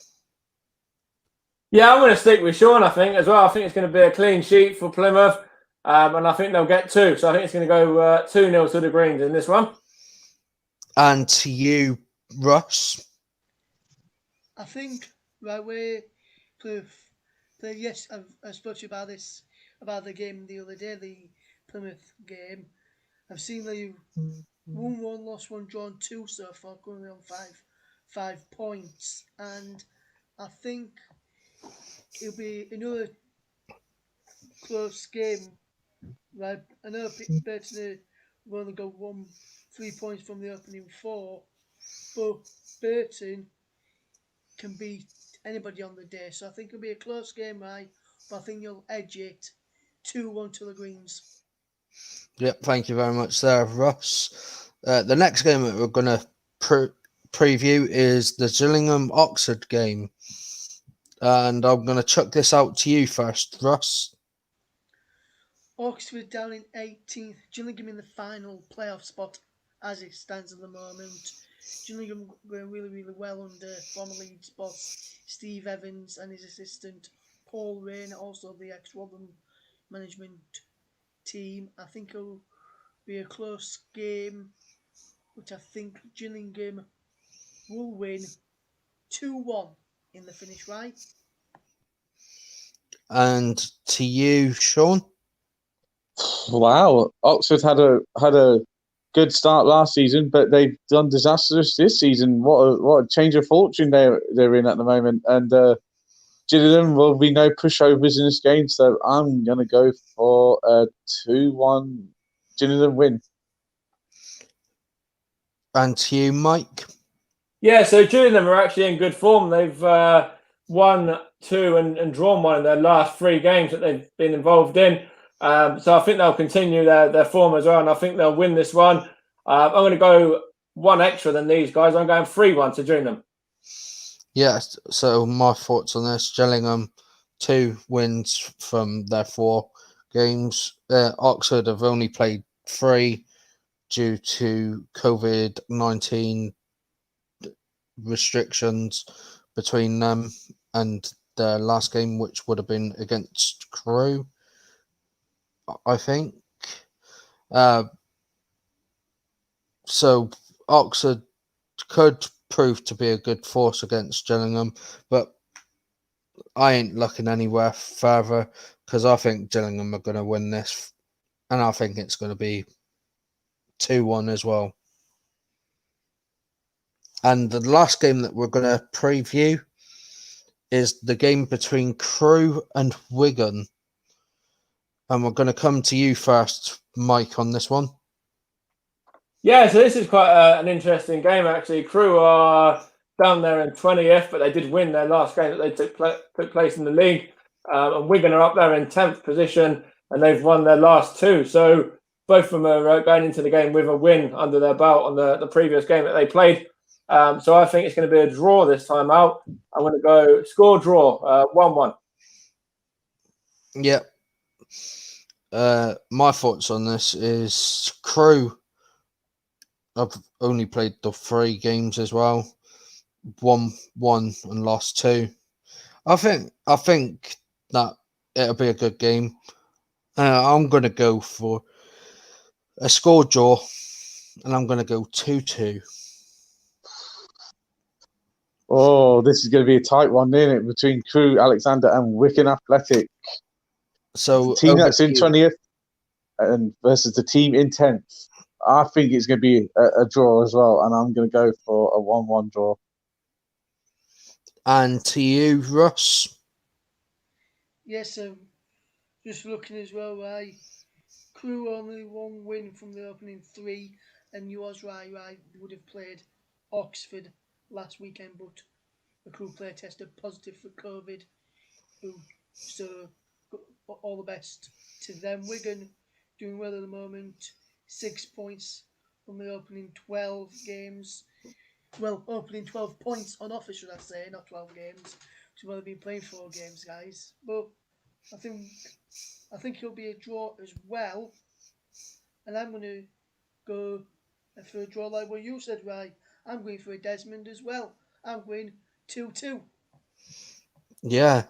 Yeah, I'm going to stick with Sean, I think, as well. I think it's going to be a clean sheet for Plymouth, and I think they'll get 2. So I think it's going to go 2-0 to the Greens in this one. And to you, Russ? I think right way Plymouth. Yes, I spoke to you about this, about the game the other day, the Plymouth game. I've seen that you won 1, lost 1, drawn 2 so far, currently on 5 points, and I think it'll be another close game. Right, I know Burton will only go 3 points from the opening 4, but Burton can beat anybody on the day, so I think it'll be a close game, right? But I think you'll edge it 2-1 to the Greens. Yep, thank you very much there, Russ. The next game that we're going to preview is the Gillingham-Oxford game. And I'm going to chuck this out to you first, Russ. Oxford down in 18th, Gillingham in the final playoff spot as it stands at the moment. Gillingham going really, really well under former Leeds boss Steve Evans and his assistant Paul Rain, also the ex-Rotherham management team. I think it'll be a close game, which I think Gillingham will win 2-1 in the finish, right? And to you, Sean? Wow, Oxford had a good start last season, but they've done disastrous this season. What a change of fortune they're in at the moment. And Gillingham will be no pushovers in this game, so I'm going to go for a 2-1 Gillingham win. And to you, Mike? Yeah, so Gillingham are actually in good form. They've won 2 and drawn 1 in their last 3 games that they've been involved in. So I think they'll continue their form as well, and I think they'll win this one. I'm going to go 1 extra than these guys. I'm going 3-1 to Gillingham. Yes, so my thoughts on this: Gillingham, 2 wins from their 4 games. Oxford have only played 3 due to COVID-19 restrictions between them and their last game, which would have been against Crewe, I think. So Oxford could prove to be a good force against Gillingham, but I ain't looking anywhere further because I think Gillingham are going to win this, and I think it's going to be 2-1 as well. And the last game that we're going to preview is the game between Crewe and Wigan. And we're going to come to you first, Mike, on this one. Yeah, so this is quite an interesting game, actually. Crewe are down there in 20th, but they did win their last game that they took place in the league. And Wigan are up there in 10th position, and they've won their last 2. So both of them are going into the game with a win under their belt on the previous game that they played. So I think it's going to be a draw this time out. I'm going to go score draw, 1-1. Yep. My thoughts on this is Crewe. I've only played the 3 games as well. Won 1 and lost 2. I think that it'll be a good game. I'm going to go for a score draw, and I'm going to go 2-2. Oh, this is going to be a tight one, isn't it? Between Crewe, Alexander, and Wigan Athletic. So The team that's in 20th and versus the team in 10th. I think it's going to be a draw as well, and I'm going to go for a 1-1 draw. And to you, Russ? Yes, just looking as well, right? Crewe only 1 win from the opening 3, and you was right, they would have played Oxford last weekend, but the Crewe player tested positive for COVID. So all the best to them. Wigan doing well at the moment, 6 points from the opening 12 games. Well, opening 12 points on offer, should I say, not 12 games. So they've been playing 4 games, guys. But I think it'll be a draw as well. And I'm going to go for a draw like what you said, right? I'm going for a Desmond as well. I'm going 2-2. Yeah.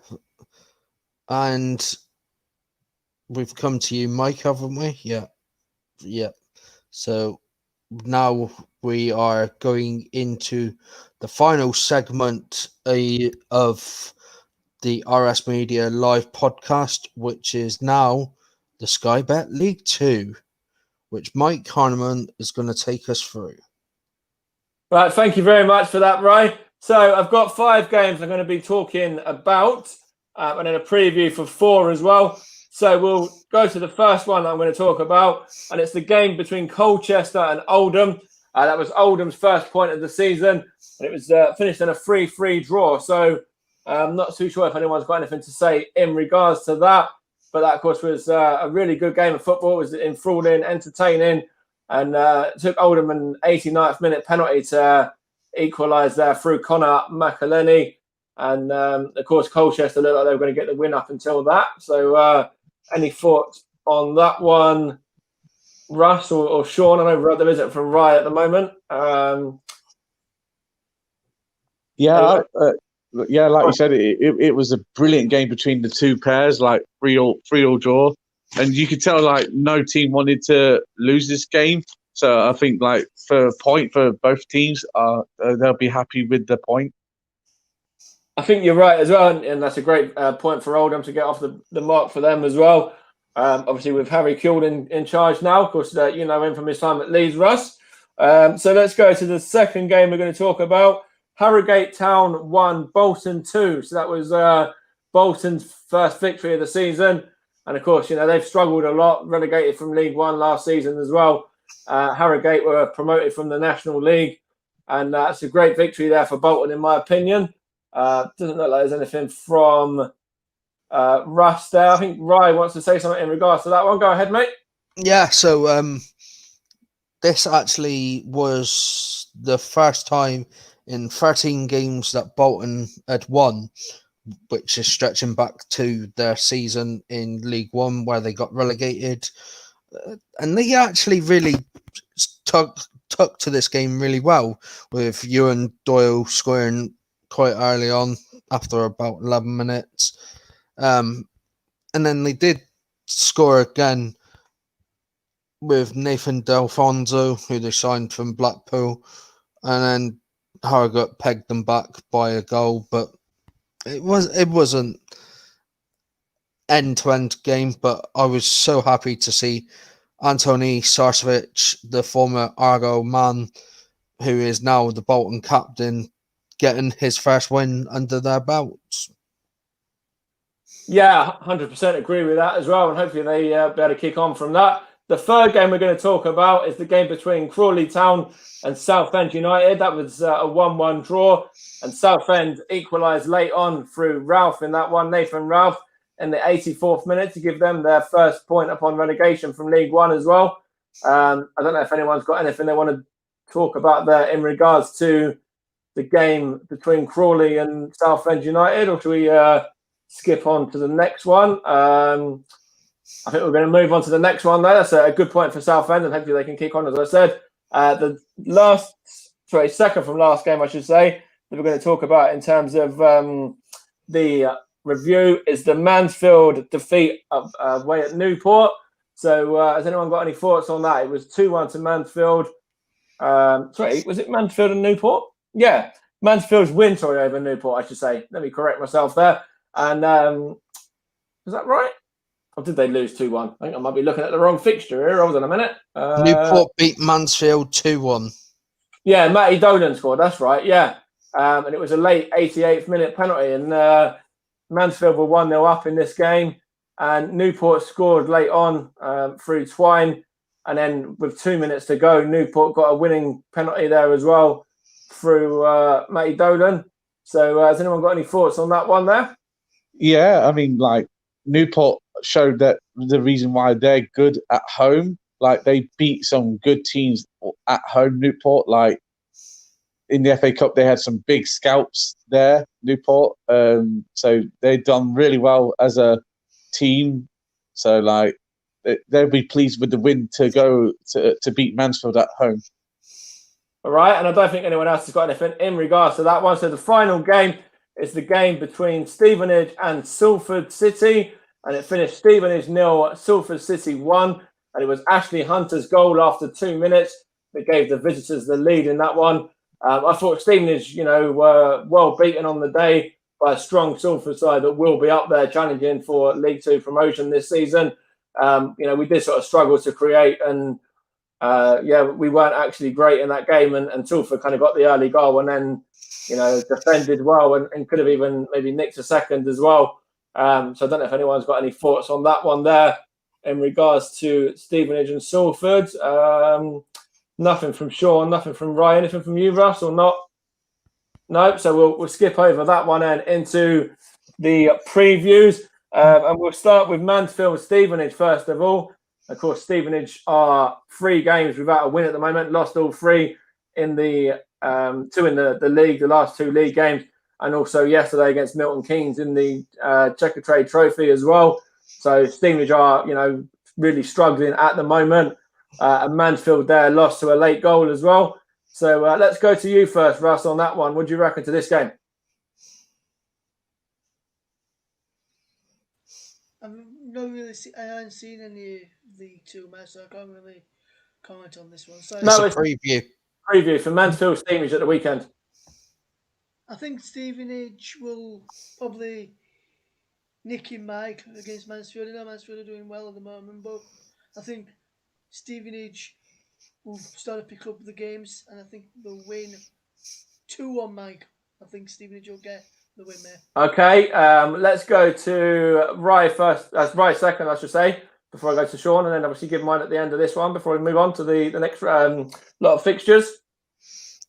And we've come to you, Mike, haven't we? Yeah. So now we are going into the final segment of the RS Media live podcast, which is now the Sky Bet League 2, which Mike Kahneman is going to take us through. Right, thank you very much for that, Ray. So I've got 5 games I'm going to be talking about, and then a preview for 4 as well. So we'll go to the first one I'm going to talk about, and it's the game between Colchester and Oldham. That was Oldham's first point of the season, and it was finished in a 3-3 draw. So I'm not too sure if anyone's got anything to say in regards to that. But that, of course, was a really good game of football. It was enthralling, entertaining, and it took Oldham an 89th minute penalty to equalise there through Connor McElhenney. And, of course, Colchester looked like they were going to get the win up until that. So any thoughts on that one, Russ or Sean? I know there isn't from Rye at the moment. Yeah, like you said, it was a brilliant game between the 2 pairs, like 3-3 draw, and you could tell like no team wanted to lose this game. So I think like for a point for both teams, they'll be happy with the point. I think you're right as well, and that's a great point for Oldham to get off the mark for them as well. Obviously, with Harry Kewell in charge now. Of course, you know him from his time at Leeds, Russ. So let's go to the second game we're going to talk about. Harrogate Town 1, Bolton 2. So that was Bolton's first victory of the season. And of course, you know, they've struggled a lot, relegated from League One last season as well. Harrogate were promoted from the National League. And that's a great victory there for Bolton, in my opinion. Doesn't look like there's anything from Russ there. I think Ryan wants to say something in regards to that one. Go ahead, mate. Yeah, so this actually was the first time in 13 games that Bolton had won, which is stretching back to their season in League One where they got relegated. And they actually really took to this game really well, with Ewan Doyle scoring quite early on after about 11 minutes. And then they did score again with Nathan Delfonso, who they signed from Blackpool. And then Harrogate pegged them back by a goal, but it wasn't end-to-end game. But I was so happy to see Antoni Sarcevic, the former Argo man, who is now the Bolton captain, getting his first win under their belts. Yeah, 100% agree with that as well. And hopefully they be able to kick on from that. The third game we're going to talk about is the game between Crawley Town and Southend United. That was a 1-1 draw. And Southend equalised late on through Ralph in that one, Nathan Ralph, in the 84th minute to give them their first point upon relegation from League One as well. I don't know if anyone's got anything they want to talk about there in regards to the game between Crawley and Southend United, or should we skip on to the next one? I think we're going to move on to the next one there. That's a good point for Southend, and hopefully they can kick on, as I said. The second from last game, I should say, that we're going to talk about in terms of the review is the Mansfield defeat away at Newport. So has anyone got any thoughts on that? It was 2-1 to Mansfield. Was it Mansfield and Newport? Yeah, Mansfield's win, over Newport, I should say. Let me correct myself there. And is that right? Or did they lose 2-1? I think I might be looking at the wrong fixture here. Hold on a minute. Newport beat Mansfield 2-1. Yeah, Matty Dolan scored. That's right. Yeah. And it was a late 88th minute penalty. And Mansfield were 1-0 up in this game. And Newport scored late on through Twine. And then with 2 minutes to go, Newport got a winning penalty there as well through Matty Dolan. So has anyone got any thoughts on that one there? Yeah, I mean, like, Newport showed that the reason why they're good at home. Like, they beat some good teams at home, Newport. Like, in the FA Cup, they had some big scalps there, Newport. So they've done really well as a team. So, like, they'll be pleased with the win to go to beat Mansfield at home. All right, and I don't think anyone else has got anything in regards to that one. So the final game is the game between Stevenage and Salford City, and it finished Stevenage 0, Salford City 1, and it was Ashley Hunter's goal after 2 minutes that gave the visitors the lead in that one. I thought Stevenage, were well beaten on the day by a strong Salford side that will be up there challenging for League Two promotion this season. We did sort of struggle to create, and we weren't actually great in that game, and Salford kind of got the early goal and then, defended well and could have even maybe nicked a second as well. So I don't know if anyone's got any thoughts on that one there in regards to Stevenage and Salford. Nothing from Sean, nothing from Ryan, anything from you, Russ, or not? No, so we'll skip over that one and into the previews. And we'll start with Mansfield Stevenage first of all. Of course, Stevenage are 3 games without a win at the moment. Lost all 3 in the 2 in the league, the last 2 league games, and also yesterday against Milton Keynes in the Checkatrade Trophy as well. So Stevenage are, really struggling at the moment. And Mansfield there lost to a late goal as well. So let's go to you first, Russ, on that one. What do you reckon to this game? I haven't seen any of the 2 matches, so I can't really comment on this one. So No, it's a preview for Mansfield Stevenage at the weekend. I think Stevenage will probably Nick and Mike against Mansfield. I know Mansfield are doing well at the moment, but I think Stevenage will start to pick up the games, and I think they'll win 2-1, Mike. I think Stevenage will get the win there. Okay, let's go to Rye first. Rye second, I should say, before I go to Sean, and then obviously give mine at the end of this one before we move on to the next lot of fixtures.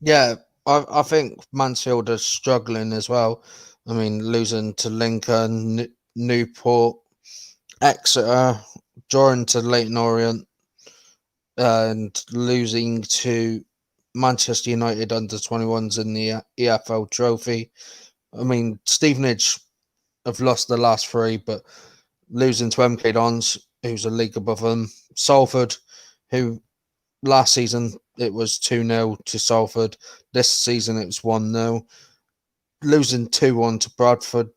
Yeah, I think Mansfield are struggling as well. I mean, losing to Lincoln, Newport, Exeter, drawing to Leyton Orient, and losing to Manchester United under-21s in the EFL Trophy. I mean, Stevenage have lost the last three, but losing to MK Dons, who's a league above them. Salford, who last season it was 2-0 to Salford. This season it was 1-0. Losing 2-1 to Bradford.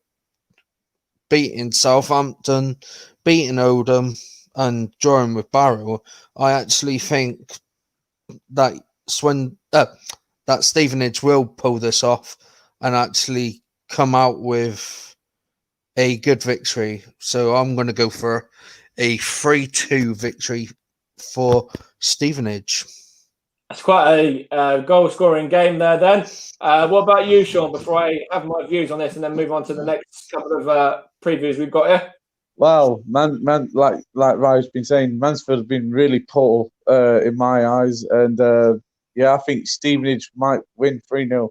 Beating Southampton, beating Oldham, and drawing with Barrow. I actually think that that Stevenage will pull this off and actually come out with a good victory. So I'm going to go for a 3-2 victory for Stevenage. That's quite a goal-scoring game there then. What about you, Sean, before I have my views on this and then move on to the next couple of previews we've got here? Well, man, like Ryan's been saying, Mansfield have been really poor in my eyes, and I think Stevenage might win 3-0.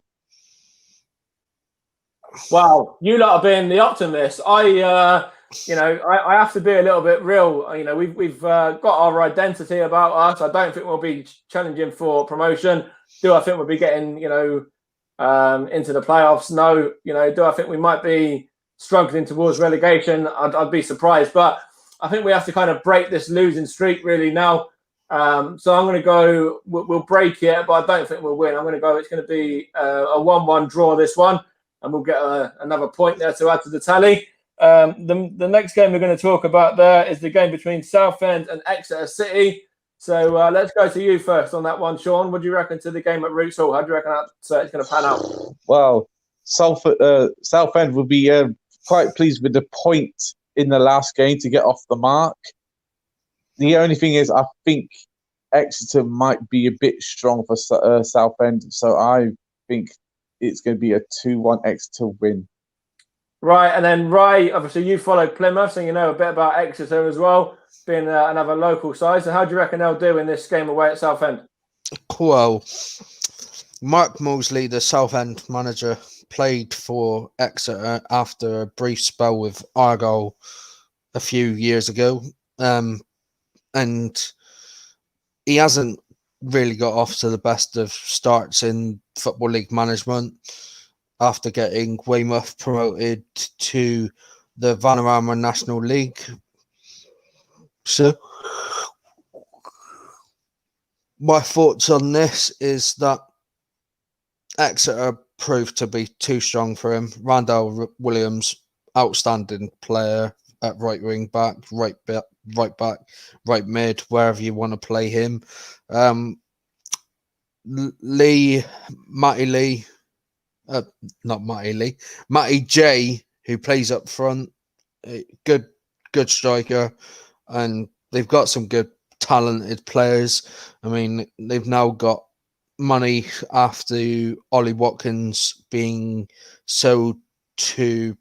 Wow, you lot have been the optimist. I have to be a little bit real. You know, we've got our identity about us. I don't think we'll be challenging for promotion. Do I think we'll be getting, into the playoffs? No. Do I think we might be struggling towards relegation? I'd be surprised. But I think we have to kind of break this losing streak really now. So I'm going to go, we'll break it, but I don't think we'll win. I'm going to go, it's going to be a 1-1 draw this one. And we'll get another point there to add to the tally. The next game we're going to talk about there is the game between Southend and Exeter City. So let's go to you first on that one, Sean. What do you reckon to the game at Roots Hall? How do you reckon it's going to pan out? Well, Southend will be quite pleased with the point in the last game to get off the mark. The only thing is, I think Exeter might be a bit strong for Southend, so I think it's going to be a 2-1 Exeter win. Right, and then Ray, obviously you follow Plymouth, so you know a bit about Exeter as well, being another local side. So how do you reckon they'll do in this game away at Southend? Well, Mark Mosley, the Southend manager, played for Exeter after a brief spell with Argyle a few years ago. And he hasn't really got off to the best of starts in Football League management after getting Weymouth promoted to the Vanarama National League. So my thoughts on this is that Exeter proved to be too strong for him. Randall Williams, outstanding player at right wing back, right back, right mid, wherever you want to play him. Matty J, who plays up front, good striker, and they've got some good talented players. I mean, they've now got money after Ollie Watkins being sold to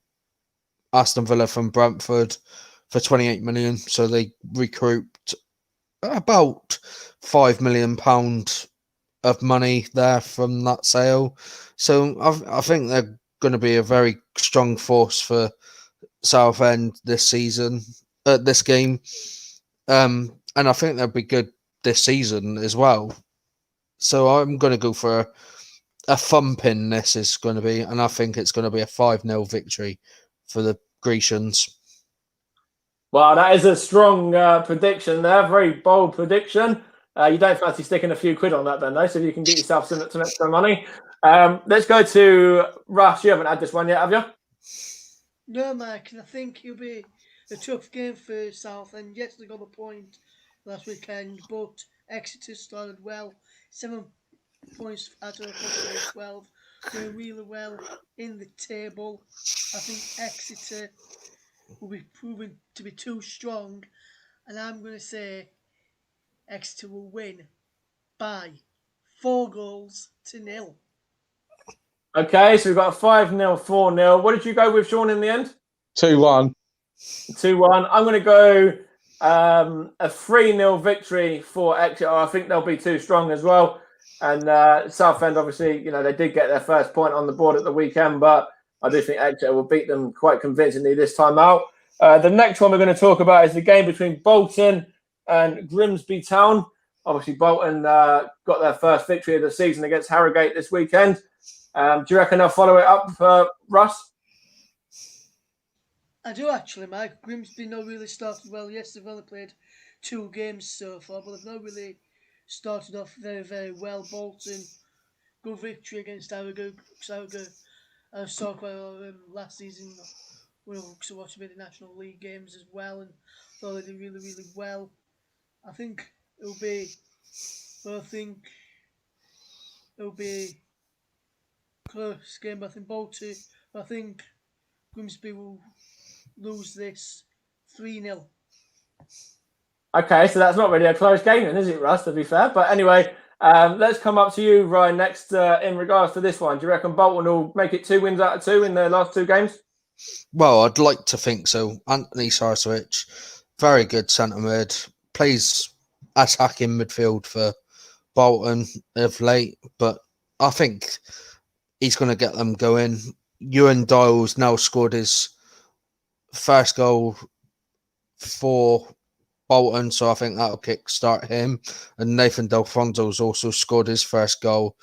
Aston Villa from Brentford for 28 million. So they recouped about £5 million of money there from that sale. So I think they're going to be a very strong force for Southend this season, this game. And I think they'll be good this season as well. So I'm going to go for a thumping this is going to be, and I think it's going to be a 5-0 victory for the Grecians. Well, that is a strong prediction there. Very bold prediction. You don't fancy sticking a few quid on that then, though, so you can get yourself some extra money. Let's go to Russ. You haven't had this one yet, have you? No, Mike. I think it'll be a tough game for Southend. Yes, they got the point last weekend, but Exeter started well. 7 points out of 12. Doing really well in the table. I think Exeter will be proven to be too strong, and I'm going to say Exeter will win by 4-0. Okay, so we've got a 5-0, 4-0. What did you go with, Sean, in the end? 2-1. 2-1. I'm going to go a 3-0 victory for Exeter. I think they'll be too strong as well. And Southend, obviously, they did get their first point on the board at the weekend, but I do think Exeter will beat them quite convincingly this time out. The next one we're going to talk about is the game between Bolton and Grimsby Town. Obviously, Bolton got their first victory of the season against Harrogate this weekend. Do you reckon they'll follow it up, Russ? I do actually, Mike. Grimsby not really started well. Yes, they've only played 2 games so far, but they've not really started off very, very well. Bolton, good victory against Harrogate. I saw quite a lot of them last season. We also watched a bit of National League games as well, and thought they did really, really well. I think it'll be close game. I think Bolton. I think Grimsby will lose this 3-0. Okay, so that's not really a close game then, is it, Russ, to be fair? But anyway, let's come up to you, Ryan, next in regards to this one. Do you reckon Bolton will make it 2 wins out of 2 in their last 2 games? Well, I'd like to think so. Anthony Sarcevic, very good centre mid, plays attacking midfield for Bolton of late, but I think he's going to get them going. Ewan Dial's now scored his first goal for Bolton, so I think that'll kickstart him. And Nathan Delfonso's also scored his first goal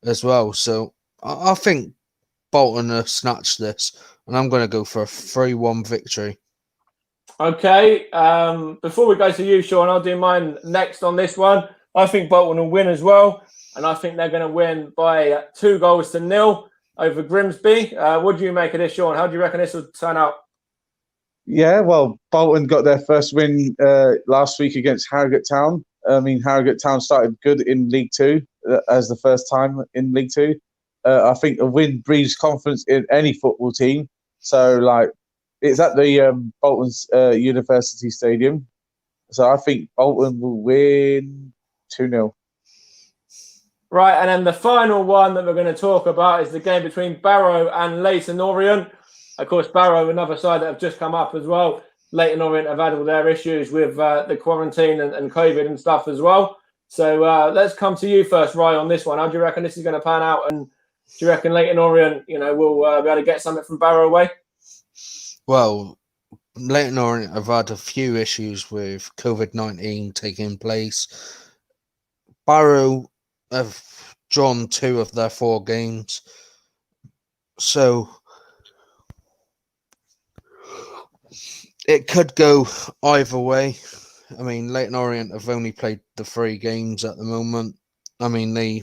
as well. So I think Bolton will snatch this, and I'm going to go for a 3-1 victory. Okay, before we go to you, Sean, I'll do mine next on this one. I think Bolton will win as well, and I think they're going to win by 2-0 over Grimsby. What do you make of this, Sean? How do you reckon this will turn out? Yeah, well, Bolton got their first win last week against Harrogate Town. I mean, Harrogate Town started good in League Two as the first time in League Two. I think a win breeds confidence in any football team. So, it's at the Bolton's University Stadium. So I think Bolton will win 2-0. Right, and then the final one that we're going to talk about is the game between Barrow and Leyton Orient. Of course, Barrow, another side that have just come up as well. Leyton Orient have had all their issues with the quarantine and COVID and stuff as well. So let's come to you first, Ryan, on this one. How do you reckon this is going to pan out? And do you reckon Leyton Orient, will be able to get something from Barrow away? Well, Leyton Orient have had a few issues with COVID-19 taking place. Barrow have drawn 2 of their 4 games. So it could go either way. I mean, Leyton Orient have only played the 3 games at the moment. I mean, they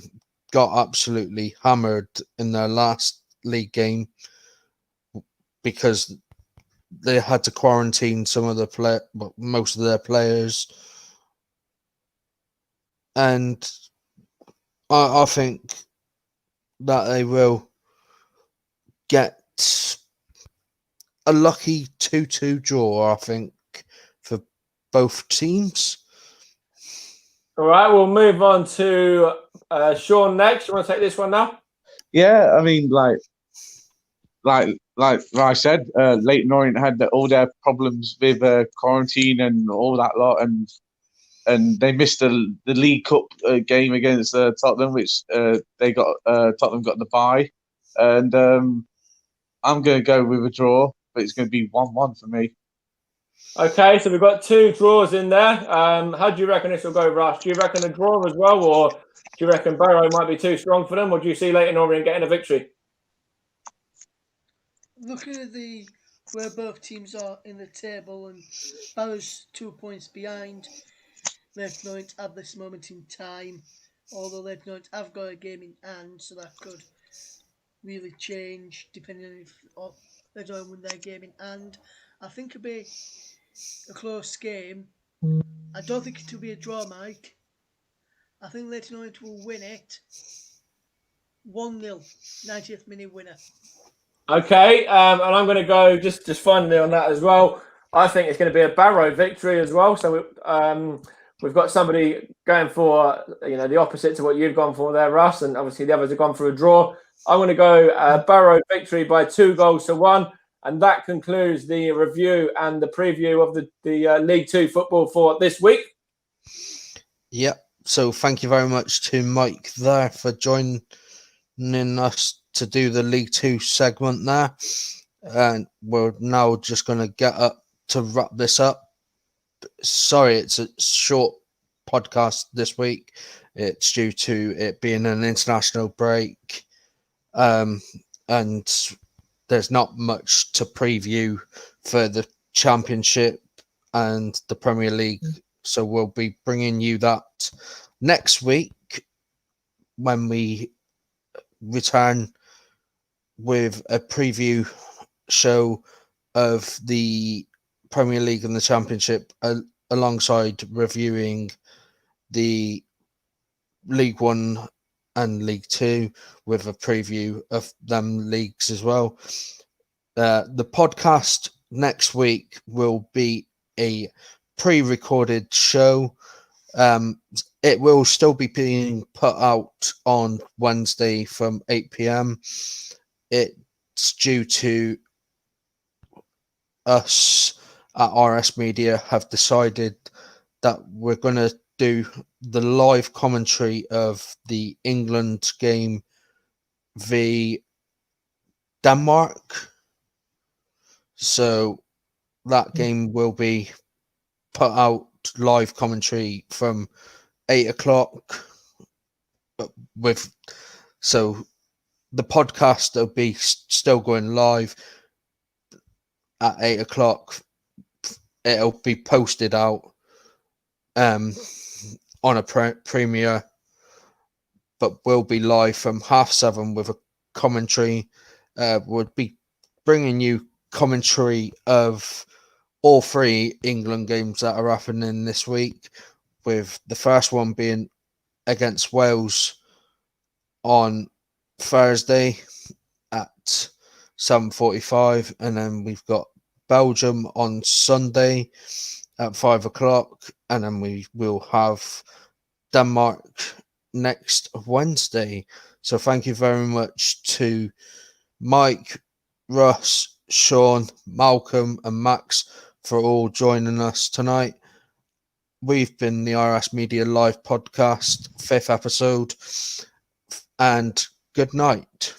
got absolutely hammered in their last league game because they had to quarantine most of their players. And I think that they will get a lucky 2-2 draw, I think, for both teams. All right, we'll move on to Sean next. You want to take this one now? Yeah, I mean, like I said, Leyton Orient had all their problems with quarantine and all that lot, and they missed the League Cup game against Tottenham, which Tottenham got the bye, and I'm going to go with a draw, but it's going to be 1-1 for me. Okay, so we've got 2 draws in there. How do you reckon this will go, Russ? Do you reckon a draw as well, or do you reckon Barrow might be too strong for them, or do you see Leyton Orient getting a victory? Looking at where both teams are in the table, and Barrow's 2 points behind Leyton Orient at this moment in time, although Leyton Orient have got a game in hand, so that could really change depending on if Leyton Orient win their game in hand. I think it'll be a close game. I don't think it will be a draw, Mike. I think Leyton Orient will win it 1-0, 90th minute winner. Okay, and I'm going to go just finally on that as well. I think it's going to be a Barrow victory as well. So we've got somebody going for the opposite to what you've gone for there, Russ, and obviously the others have gone for a draw. I'm going to go Barrow victory by 2-1, and that concludes the review and the preview of the League Two football for this week. Yep. So thank you very much to Mike there for joining us to do the League Two segment there. And we're now just going to get up to wrap this up. Sorry, it's a short podcast this week. It's due to it being an international break. And there's not much to preview for the Championship and the Premier League. So we'll be bringing you that next week when we return with a preview show of the Premier League and the Championship alongside reviewing the League One and League Two with a preview of them leagues as well. The podcast next week will be a pre-recorded show. It will still be being put out on Wednesday from 8 p.m. It's due to us at RS Media have decided that we're going to do the live commentary of the England game v Denmark. So that game will be put out live commentary from 8 o'clock. So the podcast will be still going live at 8 o'clock. It'll be posted out on a premiere, but we'll be live from 7:30 with a commentary. We'll be bringing you commentary of all three England games that are happening this week, with the first one being against Wales on Thursday at 7:45, and then we've got Belgium on Sunday at 5 o'clock, and then we will have Denmark next Wednesday. So thank you very much to Mike, Russ, Sean, Malcolm, and Max for all joining us tonight. We've been the RS Media Live Podcast, 5th episode, and good night.